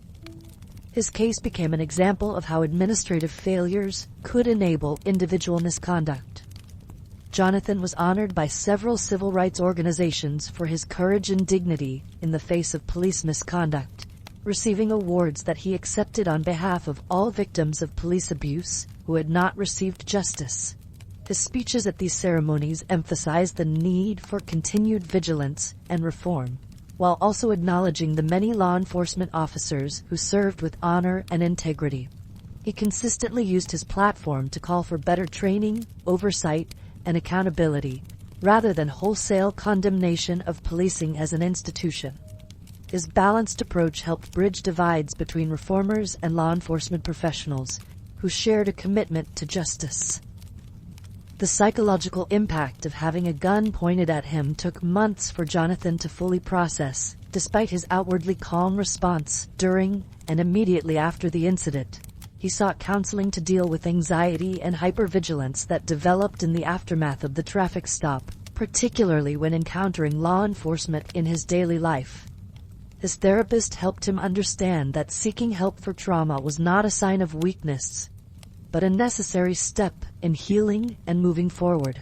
His case became an example of how administrative failures could enable individual misconduct. Jonathan was honored by several civil rights organizations for his courage and dignity in the face of police misconduct, receiving awards that he accepted on behalf of all victims of police abuse who had not received justice. His speeches at these ceremonies emphasized the need for continued vigilance and reform, while also acknowledging the many law enforcement officers who served with honor and integrity. He consistently used his platform to call for better training, oversight, and accountability, rather than wholesale condemnation of policing as an institution. His balanced approach helped bridge divides between reformers and law enforcement professionals who shared a commitment to justice. The psychological impact of having a gun pointed at him took months for Jonathan to fully process, despite his outwardly calm response during and immediately after the incident. He sought counseling to deal with anxiety and hypervigilance that developed in the aftermath of the traffic stop, particularly when encountering law enforcement in his daily life. His therapist helped him understand that seeking help for trauma was not a sign of weakness, but a necessary step in healing and moving forward.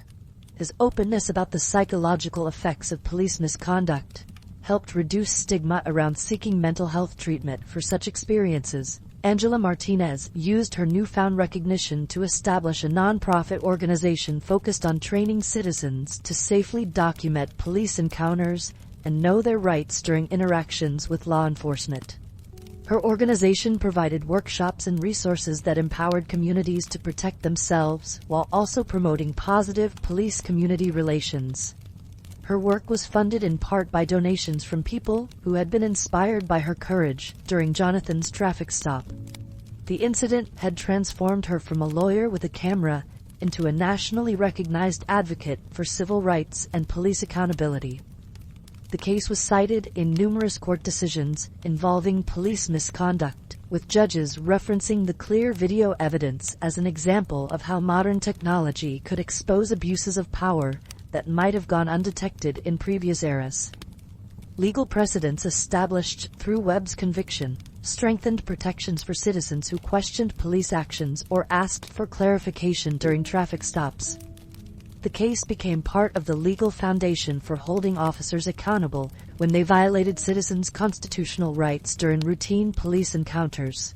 His openness about the psychological effects of police misconduct helped reduce stigma around seeking mental health treatment for such experiences. Angela Martinez used her newfound recognition to establish a nonprofit organization focused on training citizens to safely document police encounters and know their rights during interactions with law enforcement. Her organization provided workshops and resources that empowered communities to protect themselves while also promoting positive police-community relations. Her work was funded in part by donations from people who had been inspired by her courage during Jonathan's traffic stop. The incident had transformed her from a lawyer with a camera into a nationally recognized advocate for civil rights and police accountability. The case was cited in numerous court decisions involving police misconduct, with judges referencing the clear video evidence as an example of how modern technology could expose abuses of power that might have gone undetected in previous eras. Legal precedents established through Webb's conviction strengthened protections for citizens who questioned police actions or asked for clarification during traffic stops. The case became part of the legal foundation for holding officers accountable when they violated citizens' constitutional rights during routine police encounters.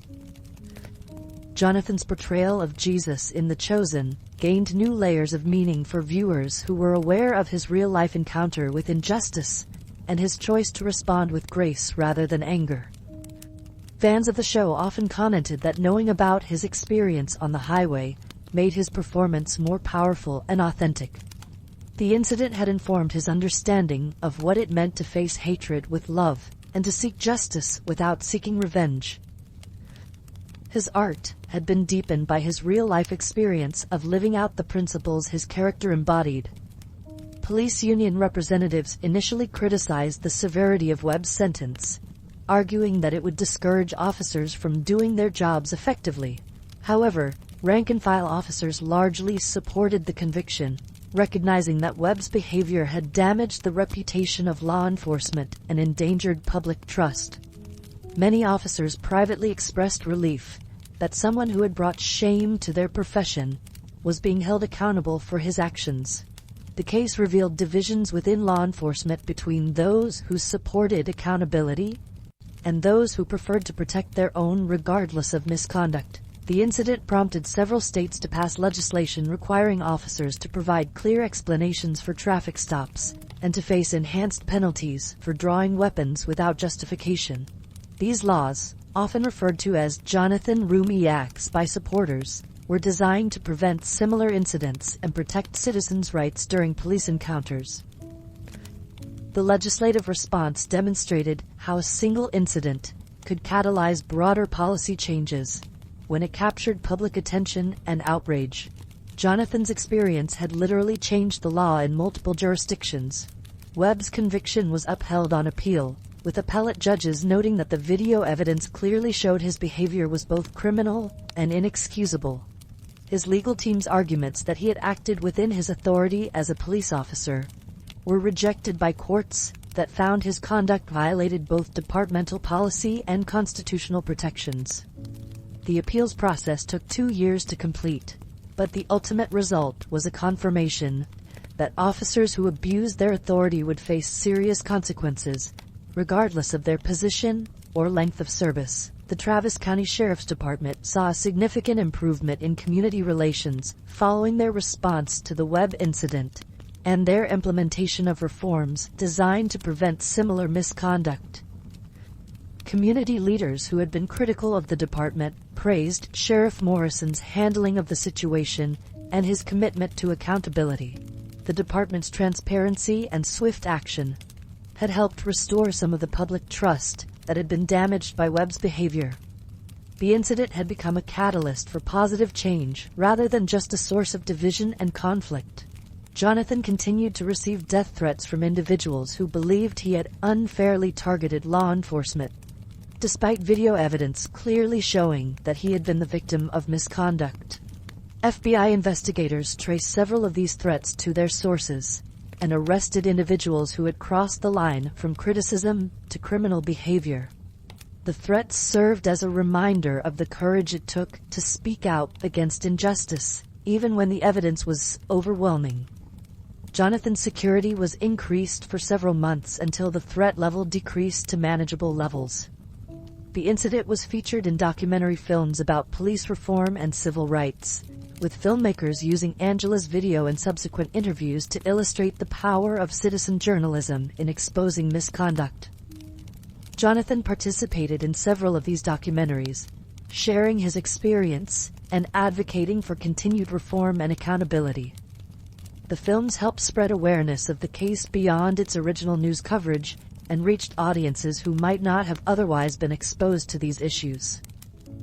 Jonathan's portrayal of Jesus in The Chosen gained new layers of meaning for viewers who were aware of his real-life encounter with injustice and his choice to respond with grace rather than anger. Fans of the show often commented that knowing about his experience on the highway made his performance more powerful and authentic. The incident had informed his understanding of what it meant to face hatred with love and to seek justice without seeking revenge. His art had been deepened by his real-life experience of living out the principles his character embodied. Police union representatives initially criticized the severity of Webb's sentence, arguing that it would discourage officers from doing their jobs effectively. However, rank-and-file officers largely supported the conviction, recognizing that Webb's behavior had damaged the reputation of law enforcement and endangered public trust. Many officers privately expressed relief that someone who had brought shame to their profession was being held accountable for his actions. The case revealed divisions within law enforcement between those who supported accountability and those who preferred to protect their own regardless of misconduct. The incident prompted several states to pass legislation requiring officers to provide clear explanations for traffic stops and to face enhanced penalties for drawing weapons without justification. These laws, often referred to as Jonathan Roumie Acts by supporters, were designed to prevent similar incidents and protect citizens' rights during police encounters. The legislative response demonstrated how a single incident could catalyze broader policy changes when it captured public attention and outrage. Jonathan's experience had literally changed the law in multiple jurisdictions. Webb's conviction was upheld on appeal, with appellate judges noting that the video evidence clearly showed his behavior was both criminal and inexcusable. His legal team's arguments that he had acted within his authority as a police officer were rejected by courts that found his conduct violated both departmental policy and constitutional protections. The appeals process took 2 years to complete, but the ultimate result was a confirmation that officers who abused their authority would face serious consequences, regardless of their position or length of service. The Travis County Sheriff's Department saw a significant improvement in community relations following their response to the Webb incident and their implementation of reforms designed to prevent similar misconduct. Community leaders who had been critical of the department praised Sheriff Morrison's handling of the situation and his commitment to accountability. The department's transparency and swift action had helped restore some of the public trust that had been damaged by Webb's behavior. The incident had become a catalyst for positive change rather than just a source of division and conflict. Jonathan continued to receive death threats from individuals who believed he had unfairly targeted law enforcement, despite video evidence clearly showing that he had been the victim of misconduct. FBI investigators traced several of these threats to their sources and arrested individuals who had crossed the line from criticism to criminal behavior. The threats served as a reminder of the courage it took to speak out against injustice, even when the evidence was overwhelming. Jonathan's security was increased for several months until the threat level decreased to manageable levels. The incident was featured in documentary films about police reform and civil rights, with filmmakers using Angela's video and subsequent interviews to illustrate the power of citizen journalism in exposing misconduct. Jonathan participated in several of these documentaries, sharing his experience and advocating for continued reform and accountability. The films helped spread awareness of the case beyond its original news coverage and reached audiences who might not have otherwise been exposed to these issues.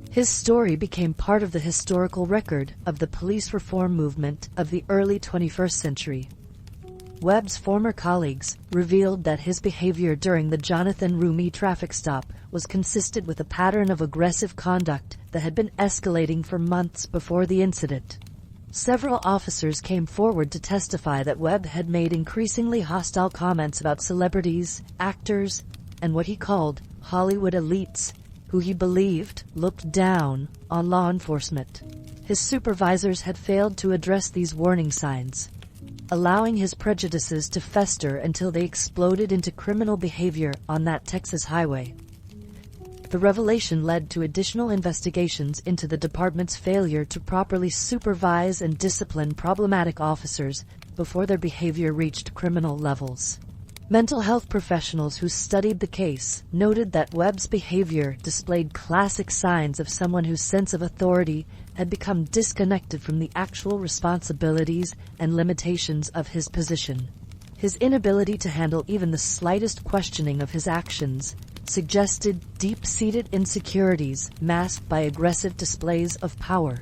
His story became part of the historical record of the police reform movement of the early 21st century. Webb's former colleagues revealed that his behavior during the Jonathan Roumie traffic stop was consistent with a pattern of aggressive conduct that had been escalating for months before the incident. Several officers came forward to testify that Webb had made increasingly hostile comments about celebrities, actors, and what he called Hollywood elites, who he believed looked down on law enforcement. His supervisors had failed to address these warning signs, allowing his prejudices to fester until they exploded into criminal behavior on that Texas highway. The revelation led to additional investigations into the department's failure to properly supervise and discipline problematic officers before their behavior reached criminal levels. Mental health professionals who studied the case noted that Webb's behavior displayed classic signs of someone whose sense of authority had become disconnected from the actual responsibilities and limitations of his position. His inability to handle even the slightest questioning of his actions suggested deep-seated insecurities masked by aggressive displays of power.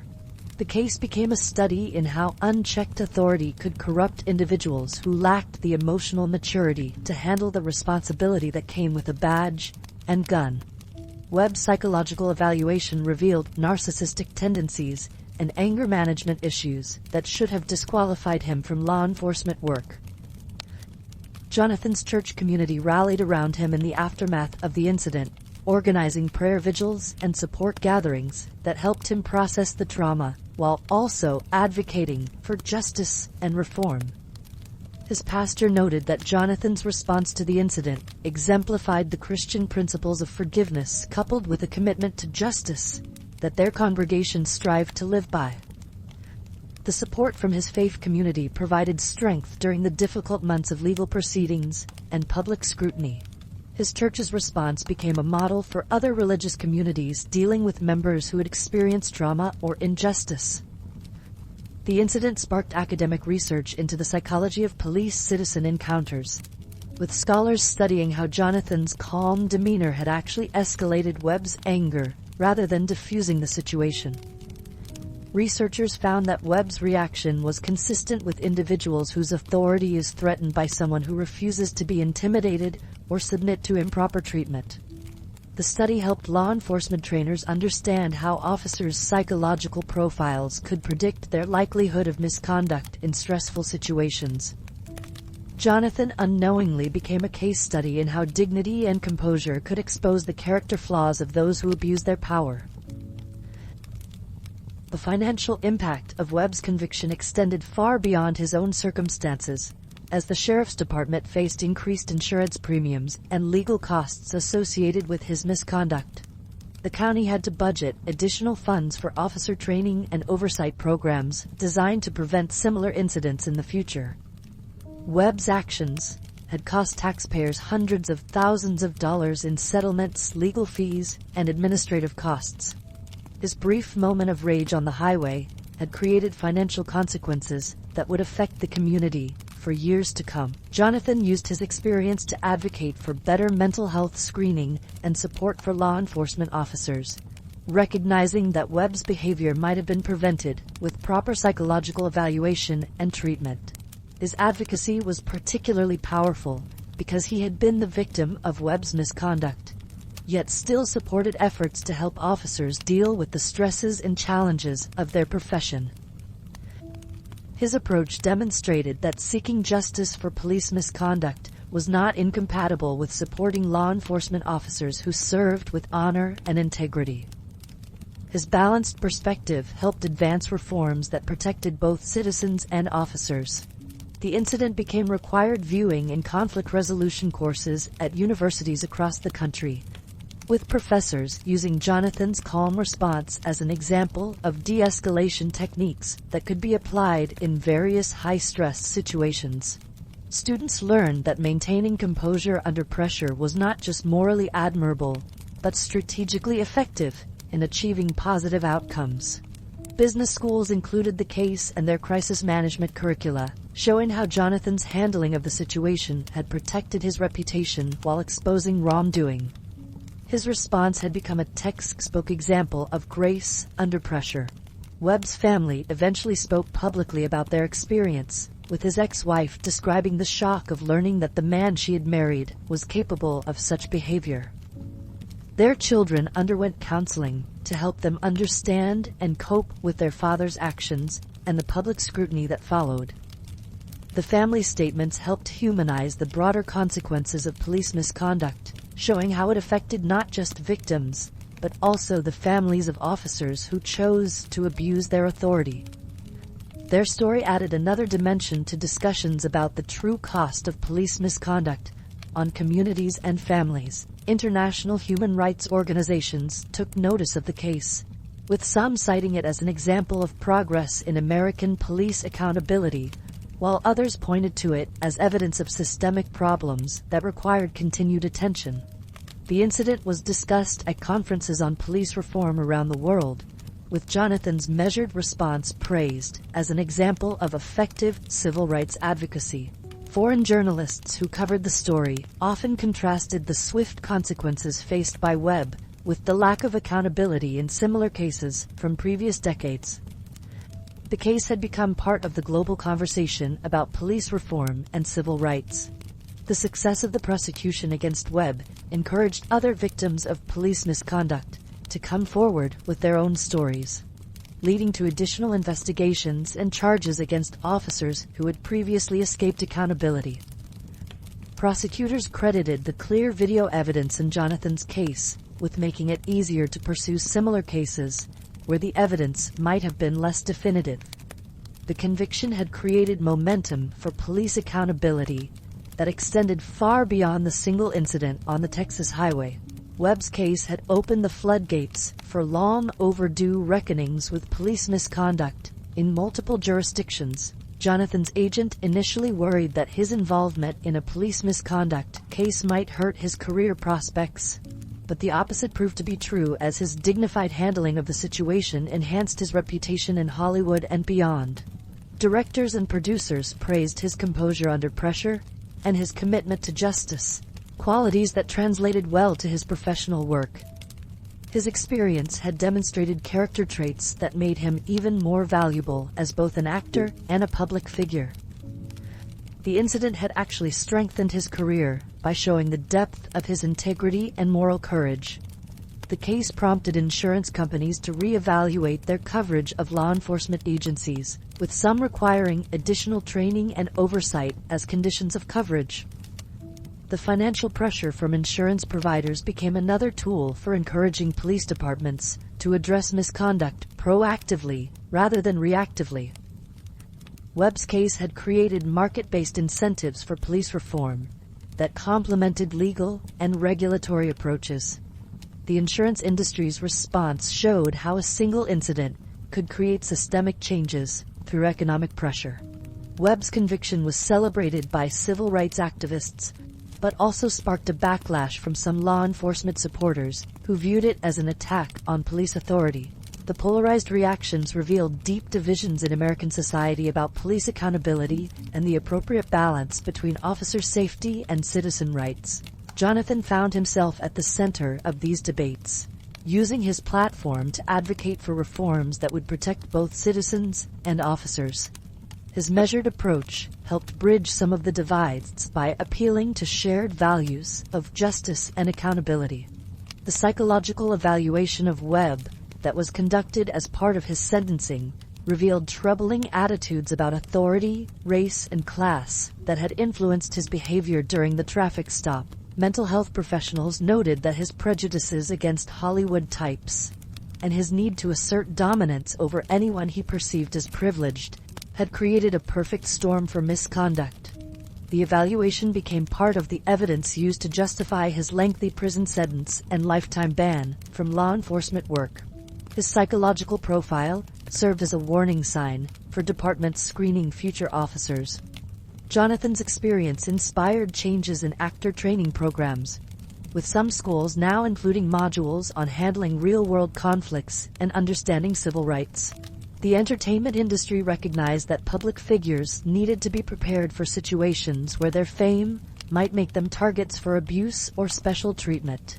The case became a study in how unchecked authority could corrupt individuals who lacked the emotional maturity to handle the responsibility that came with a badge and gun. Webb's psychological evaluation revealed narcissistic tendencies and anger management issues that should have disqualified him from law enforcement work. Jonathan's church community rallied around him in the aftermath of the incident, organizing prayer vigils and support gatherings that helped him process the trauma, while also advocating for justice and reform. His pastor noted that Jonathan's response to the incident exemplified the Christian principles of forgiveness coupled with a commitment to justice that their congregation strived to live by. The support from his faith community provided strength during the difficult months of legal proceedings and public scrutiny. His church's response became a model for other religious communities dealing with members who had experienced trauma or injustice. The incident sparked academic research into the psychology of police-citizen encounters, with scholars studying how Jonathan's calm demeanor had actually escalated Webb's anger rather than diffusing the situation. Researchers found that Webb's reaction was consistent with individuals whose authority is threatened by someone who refuses to be intimidated or submit to improper treatment. The study helped law enforcement trainers understand how officers' psychological profiles could predict their likelihood of misconduct in stressful situations. Jonathan unknowingly became a case study in how dignity and composure could expose the character flaws of those who abuse their power. The financial impact of Webb's conviction extended far beyond his own circumstances, as the sheriff's department faced increased insurance premiums and legal costs associated with his misconduct. The county had to budget additional funds for officer training and oversight programs designed to prevent similar incidents in the future. Webb's actions had cost taxpayers hundreds of thousands of dollars in settlements, legal fees, and administrative costs. His brief moment of rage on the highway had created financial consequences that would affect the community for years to come. Jonathan used his experience to advocate for better mental health screening and support for law enforcement officers, recognizing that Webb's behavior might have been prevented with proper psychological evaluation and treatment. His advocacy was particularly powerful because he had been the victim of Webb's misconduct, yet still supported efforts to help officers deal with the stresses and challenges of their profession. His approach demonstrated that seeking justice for police misconduct was not incompatible with supporting law enforcement officers who served with honor and integrity. His balanced perspective helped advance reforms that protected both citizens and officers. The incident became required viewing in conflict resolution courses at universities across the country, with professors using Jonathan's calm response as an example of de-escalation techniques that could be applied in various high-stress situations. Students learned that maintaining composure under pressure was not just morally admirable, but strategically effective in achieving positive outcomes. Business schools included the case and their crisis management curricula, showing how Jonathan's handling of the situation had protected his reputation while exposing wrongdoing. His response had become a textbook example of grace under pressure. Webb's family eventually spoke publicly about their experience, with his ex-wife describing the shock of learning that the man she had married was capable of such behavior. Their children underwent counseling to help them understand and cope with their father's actions and the public scrutiny that followed. The family statements helped humanize the broader consequences of police misconduct, showing how it affected not just victims, but also the families of officers who chose to abuse their authority. Their story added another dimension to discussions about the true cost of police misconduct on communities and families. International human rights organizations took notice of the case, with some citing it as an example of progress in American police accountability, while others pointed to it as evidence of systemic problems that required continued attention. The incident was discussed at conferences on police reform around the world, with Jonathan's measured response praised as an example of effective civil rights advocacy. Foreign journalists who covered the story often contrasted the swift consequences faced by Webb with the lack of accountability in similar cases from previous decades. The case had become part of the global conversation about police reform and civil rights. The success of the prosecution against Webb encouraged other victims of police misconduct to come forward with their own stories, leading to additional investigations and charges against officers who had previously escaped accountability. Prosecutors credited the clear video evidence in Jonathan's case with making it easier to pursue similar cases where the evidence might have been less definitive. The conviction had created momentum for police accountability that extended far beyond the single incident on the Texas highway. Webb's case had opened the floodgates for long overdue reckonings with police misconduct in multiple jurisdictions. Jonathan's agent initially worried that his involvement in a police misconduct case might hurt his career prospects, but the opposite proved to be true as his dignified handling of the situation enhanced his reputation in Hollywood and beyond. Directors and producers praised his composure under pressure and his commitment to justice, qualities that translated well to his professional work. His experience had demonstrated character traits that made him even more valuable as both an actor and a public figure. The incident had actually strengthened his career by showing the depth of his integrity and moral courage. The case prompted insurance companies to reevaluate their coverage of law enforcement agencies, with some requiring additional training and oversight as conditions of coverage. The financial pressure from insurance providers became another tool for encouraging police departments to address misconduct proactively rather than reactively. Webb's case had created market-based incentives for police reform that complemented legal and regulatory approaches. The insurance industry's response showed how a single incident could create systemic changes through economic pressure. Webb's conviction was celebrated by civil rights activists, but also sparked a backlash from some law enforcement supporters who viewed it as an attack on police authority. The polarized reactions revealed deep divisions in American society about police accountability and the appropriate balance between officer safety and citizen rights. Jonathan found himself at the center of these debates, using his platform to advocate for reforms that would protect both citizens and officers. His measured approach helped bridge some of the divides by appealing to shared values of justice and accountability. The psychological evaluation of Webb that was conducted as part of his sentencing revealed troubling attitudes about authority, race, and class that had influenced his behavior during the traffic stop. Mental health professionals noted that his prejudices against Hollywood types and his need to assert dominance over anyone he perceived as privileged had created a perfect storm for misconduct. The evaluation became part of the evidence used to justify his lengthy prison sentence and lifetime ban from law enforcement work. His psychological profile served as a warning sign for departments screening future officers. Jonathan's experience inspired changes in actor training programs, with some schools now including modules on handling real-world conflicts and understanding civil rights. The entertainment industry recognized that public figures needed to be prepared for situations where their fame might make them targets for abuse or special treatment.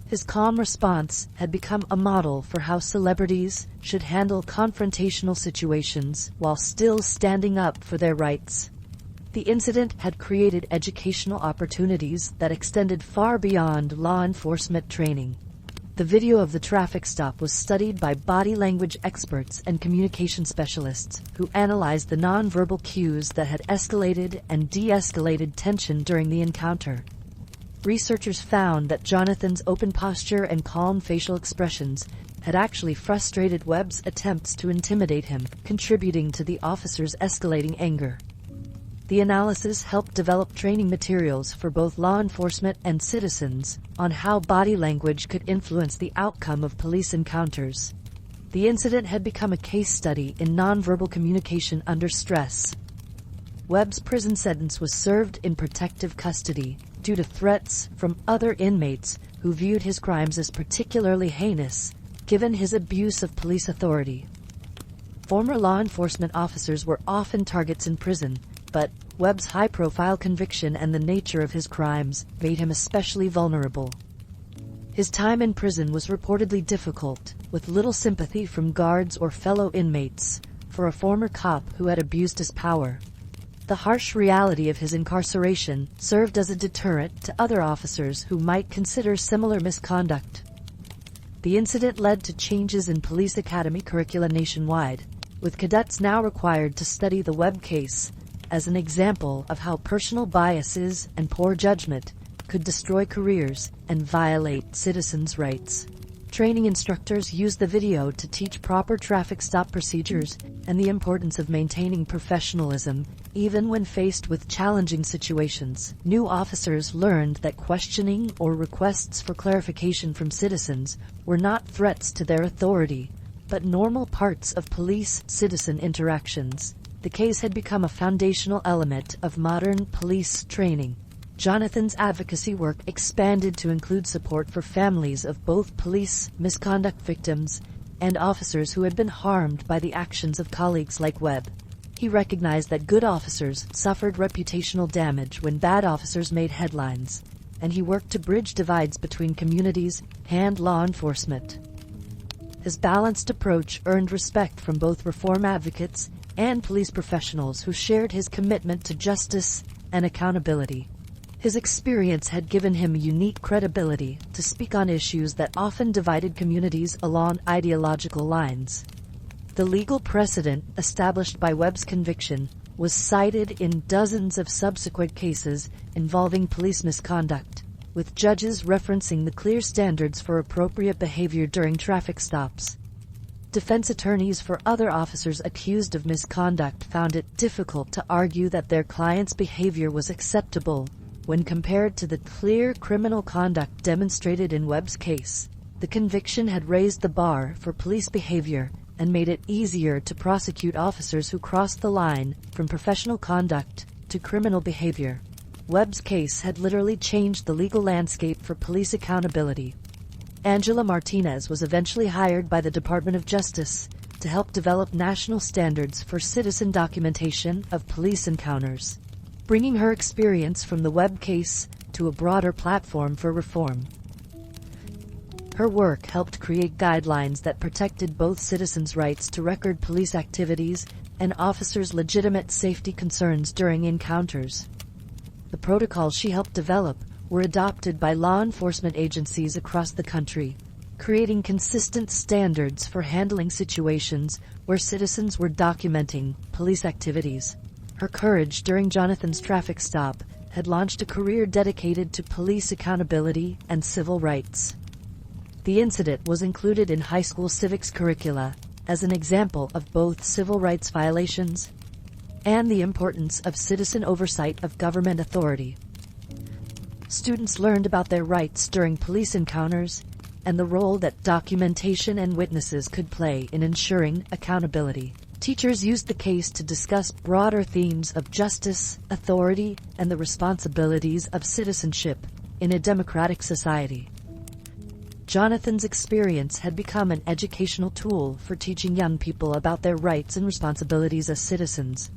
His calm response had become a model for how celebrities should handle confrontational situations while still standing up for their rights. The incident had created educational opportunities that extended far beyond law enforcement training. The video of the traffic stop was studied by body language experts and communication specialists who analyzed the nonverbal cues that had escalated and de-escalated tension during the encounter. Researchers found that Jonathan's open posture and calm facial expressions had actually frustrated Webb's attempts to intimidate him, contributing to the officer's escalating anger. The analysis helped develop training materials for both law enforcement and citizens on how body language could influence the outcome of police encounters. The incident had become a case study in nonverbal communication under stress. Webb's prison sentence was served in protective custody due to threats from other inmates who viewed his crimes as particularly heinous, given his abuse of police authority. Former law enforcement officers were often targets in prison, but Webb's high-profile conviction and the nature of his crimes made him especially vulnerable. His time in prison was reportedly difficult, with little sympathy from guards or fellow inmates for a former cop who had abused his power. The harsh reality of his incarceration served as a deterrent to other officers who might consider similar misconduct. The incident led to changes in police academy curricula nationwide, with cadets now required to study the Webb case as an example of how personal biases and poor judgment could destroy careers and violate citizens' rights. Training instructors used the video to teach proper traffic stop procedures and the importance of maintaining professionalism, even when faced with challenging situations. New officers learned that questioning or requests for clarification from citizens were not threats to their authority, but normal parts of police-citizen interactions. The case had become a foundational element of modern police training. Jonathan's advocacy work expanded to include support for families of both police misconduct victims and officers who had been harmed by the actions of colleagues like Webb. He recognized that good officers suffered reputational damage when bad officers made headlines, and he worked to bridge divides between communities and law enforcement. His balanced approach earned respect from both reform advocates and police professionals who shared his commitment to justice and accountability. His experience had given him unique credibility to speak on issues that often divided communities along ideological lines. The legal precedent established by Webb's conviction was cited in dozens of subsequent cases involving police misconduct, with judges referencing the clear standards for appropriate behavior during traffic stops. Defense attorneys for other officers accused of misconduct found it difficult to argue that their client's behavior was acceptable when compared to the clear criminal conduct demonstrated in Webb's case. The conviction had raised the bar for police behavior and made it easier to prosecute officers who crossed the line from professional conduct to criminal behavior. Webb's case had literally changed the legal landscape for police accountability. Angela Martinez was eventually hired by the Department of Justice to help develop national standards for citizen documentation of police encounters, bringing her experience from the Webb case to a broader platform for reform. Her work helped create guidelines that protected both citizens' rights to record police activities and officers' legitimate safety concerns during encounters. The protocols she helped develop were adopted by law enforcement agencies across the country, creating consistent standards for handling situations where citizens were documenting police activities. Her courage during Jonathan's traffic stop had launched a career dedicated to police accountability and civil rights. The incident was included in high school civics curricula as an example of both civil rights violations and the importance of citizen oversight of government authority. Students learned about their rights during police encounters and the role that documentation and witnesses could play in ensuring accountability. Teachers used the case to discuss broader themes of justice, authority, and the responsibilities of citizenship in a democratic society. Jonathan's experience had become an educational tool for teaching young people about their rights and responsibilities as citizens.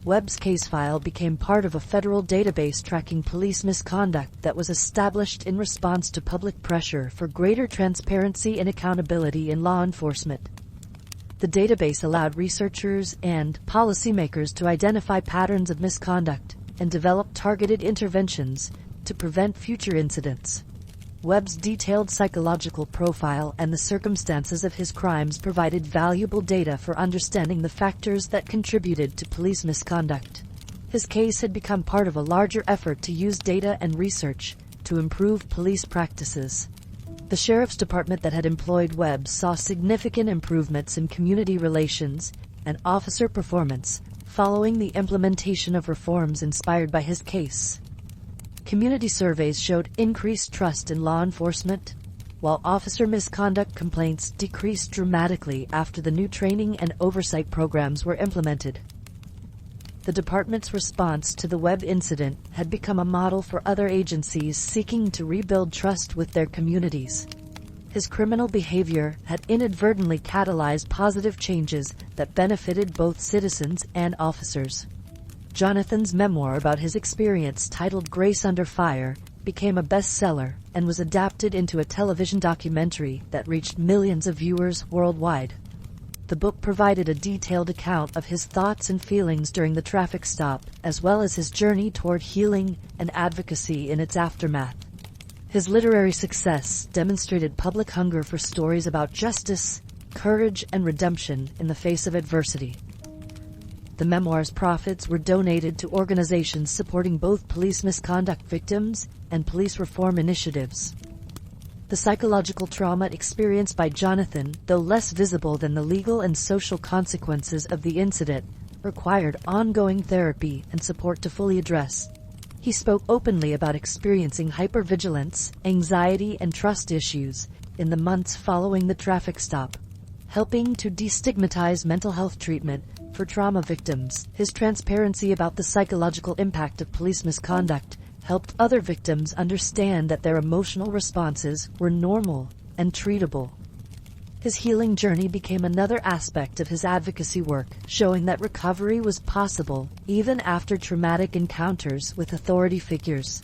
Webb's case file became part of a federal database tracking police misconduct that was established in response to public pressure for greater transparency and accountability in law enforcement. The database allowed researchers and policymakers to identify patterns of misconduct and develop targeted interventions to prevent future incidents. Webb's detailed psychological profile and the circumstances of his crimes provided valuable data for understanding the factors that contributed to police misconduct. His case had become part of a larger effort to use data and research to improve police practices. The sheriff's department that had employed Webb saw significant improvements in community relations and officer performance following the implementation of reforms inspired by his case. Community surveys showed increased trust in law enforcement, while officer misconduct complaints decreased dramatically after the new training and oversight programs were implemented. The department's response to the Webb incident had become a model for other agencies seeking to rebuild trust with their communities. His criminal behavior had inadvertently catalyzed positive changes that benefited both citizens and officers. Jonathan's memoir about his experience, titled Grace Under Fire, became a bestseller and was adapted into a television documentary that reached millions of viewers worldwide. The book provided a detailed account of his thoughts and feelings during the traffic stop, as well as his journey toward healing and advocacy in its aftermath. His literary success demonstrated public hunger for stories about justice, courage, and redemption in the face of adversity. The memoir's profits were donated to organizations supporting both police misconduct victims and police reform initiatives. The psychological trauma experienced by Jonathan, though less visible than the legal and social consequences of the incident, required ongoing therapy and support to fully address. He spoke openly about experiencing hypervigilance, anxiety, and trust issues in the months following the traffic stop, helping to destigmatize mental health treatment for trauma victims. His transparency about the psychological impact of police misconduct helped other victims understand that their emotional responses were normal and treatable. His healing journey became another aspect of his advocacy work, showing that recovery was possible even after traumatic encounters with authority figures.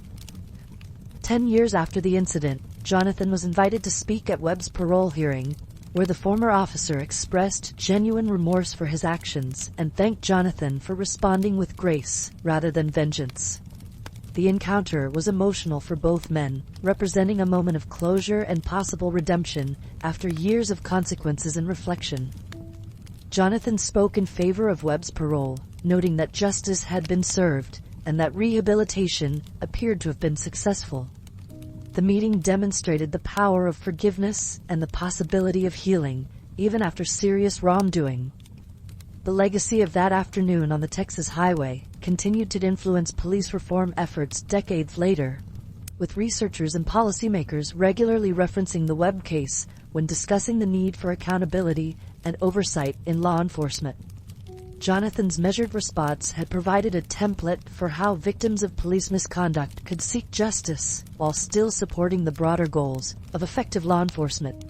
10 years after the incident, Jonathan was invited to speak at Webb's parole hearing, where the former officer expressed genuine remorse for his actions and thanked Jonathan for responding with grace rather than vengeance. The encounter was emotional for both men, representing a moment of closure and possible redemption after years of consequences and reflection. Jonathan spoke in favor of Webb's parole, noting that justice had been served and that rehabilitation appeared to have been successful. The meeting demonstrated the power of forgiveness and the possibility of healing, even after serious wrongdoing. The legacy of that afternoon on the Texas highway continued to influence police reform efforts decades later, with researchers and policymakers regularly referencing the Webb case when discussing the need for accountability and oversight in law enforcement. Jonathan's measured response had provided a template for how victims of police misconduct could seek justice while still supporting the broader goals of effective law enforcement.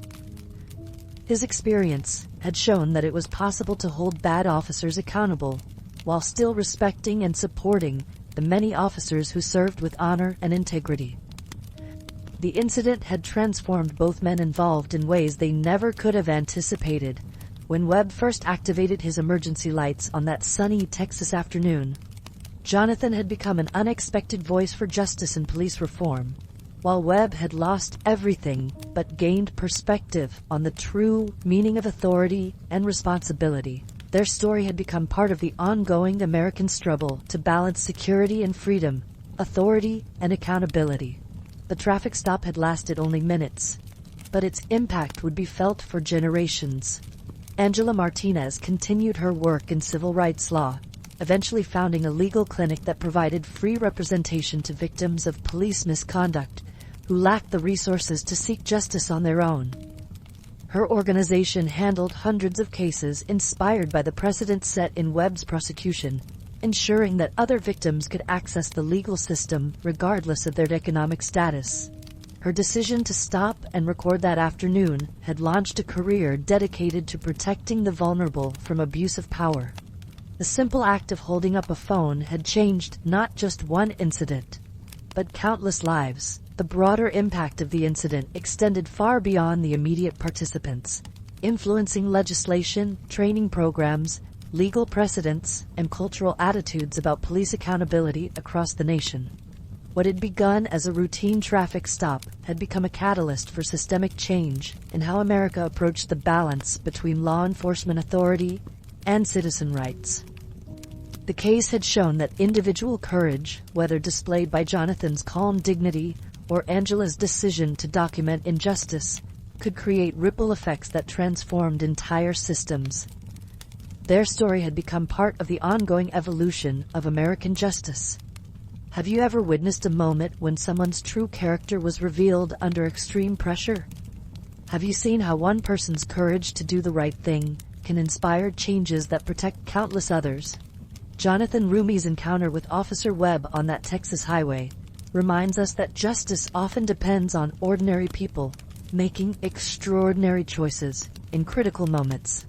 His experience had shown that it was possible to hold bad officers accountable while still respecting and supporting the many officers who served with honor and integrity. The incident had transformed both men involved in ways they never could have anticipated. When Webb first activated his emergency lights on that sunny Texas afternoon, Jonathan had become an unexpected voice for justice and police reform, while Webb had lost everything but gained perspective on the true meaning of authority and responsibility. Their story had become part of the ongoing American struggle to balance security and freedom, authority and accountability. The traffic stop had lasted only minutes, but its impact would be felt for generations. Angela Martinez continued her work in civil rights law, eventually founding a legal clinic that provided free representation to victims of police misconduct who lacked the resources to seek justice on their own. Her organization handled hundreds of cases inspired by the precedent set in Webb's prosecution, ensuring that other victims could access the legal system regardless of their economic status. Her decision to stop and record that afternoon had launched a career dedicated to protecting the vulnerable from abuse of power. The simple act of holding up a phone had changed not just one incident, but countless lives. The broader impact of the incident extended far beyond the immediate participants, influencing legislation, training programs, legal precedents, and cultural attitudes about police accountability across the nation. What had begun as a routine traffic stop had become a catalyst for systemic change in how America approached the balance between law enforcement authority and citizen rights. The case had shown that individual courage, whether displayed by Jonathan's calm dignity or Angela's decision to document injustice, could create ripple effects that transformed entire systems. Their story had become part of the ongoing evolution of American justice. Have you ever witnessed a moment when someone's true character was revealed under extreme pressure? Have you seen how one person's courage to do the right thing can inspire changes that protect countless others? Jonathan Roumie's encounter with Officer Webb on that Texas highway reminds us that justice often depends on ordinary people making extraordinary choices in critical moments.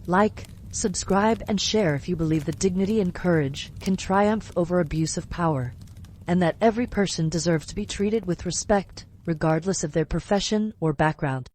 Like, Subscribe and share if you believe that dignity and courage can triumph over abuse of power, and that every person deserves to be treated with respect, regardless of their profession or background.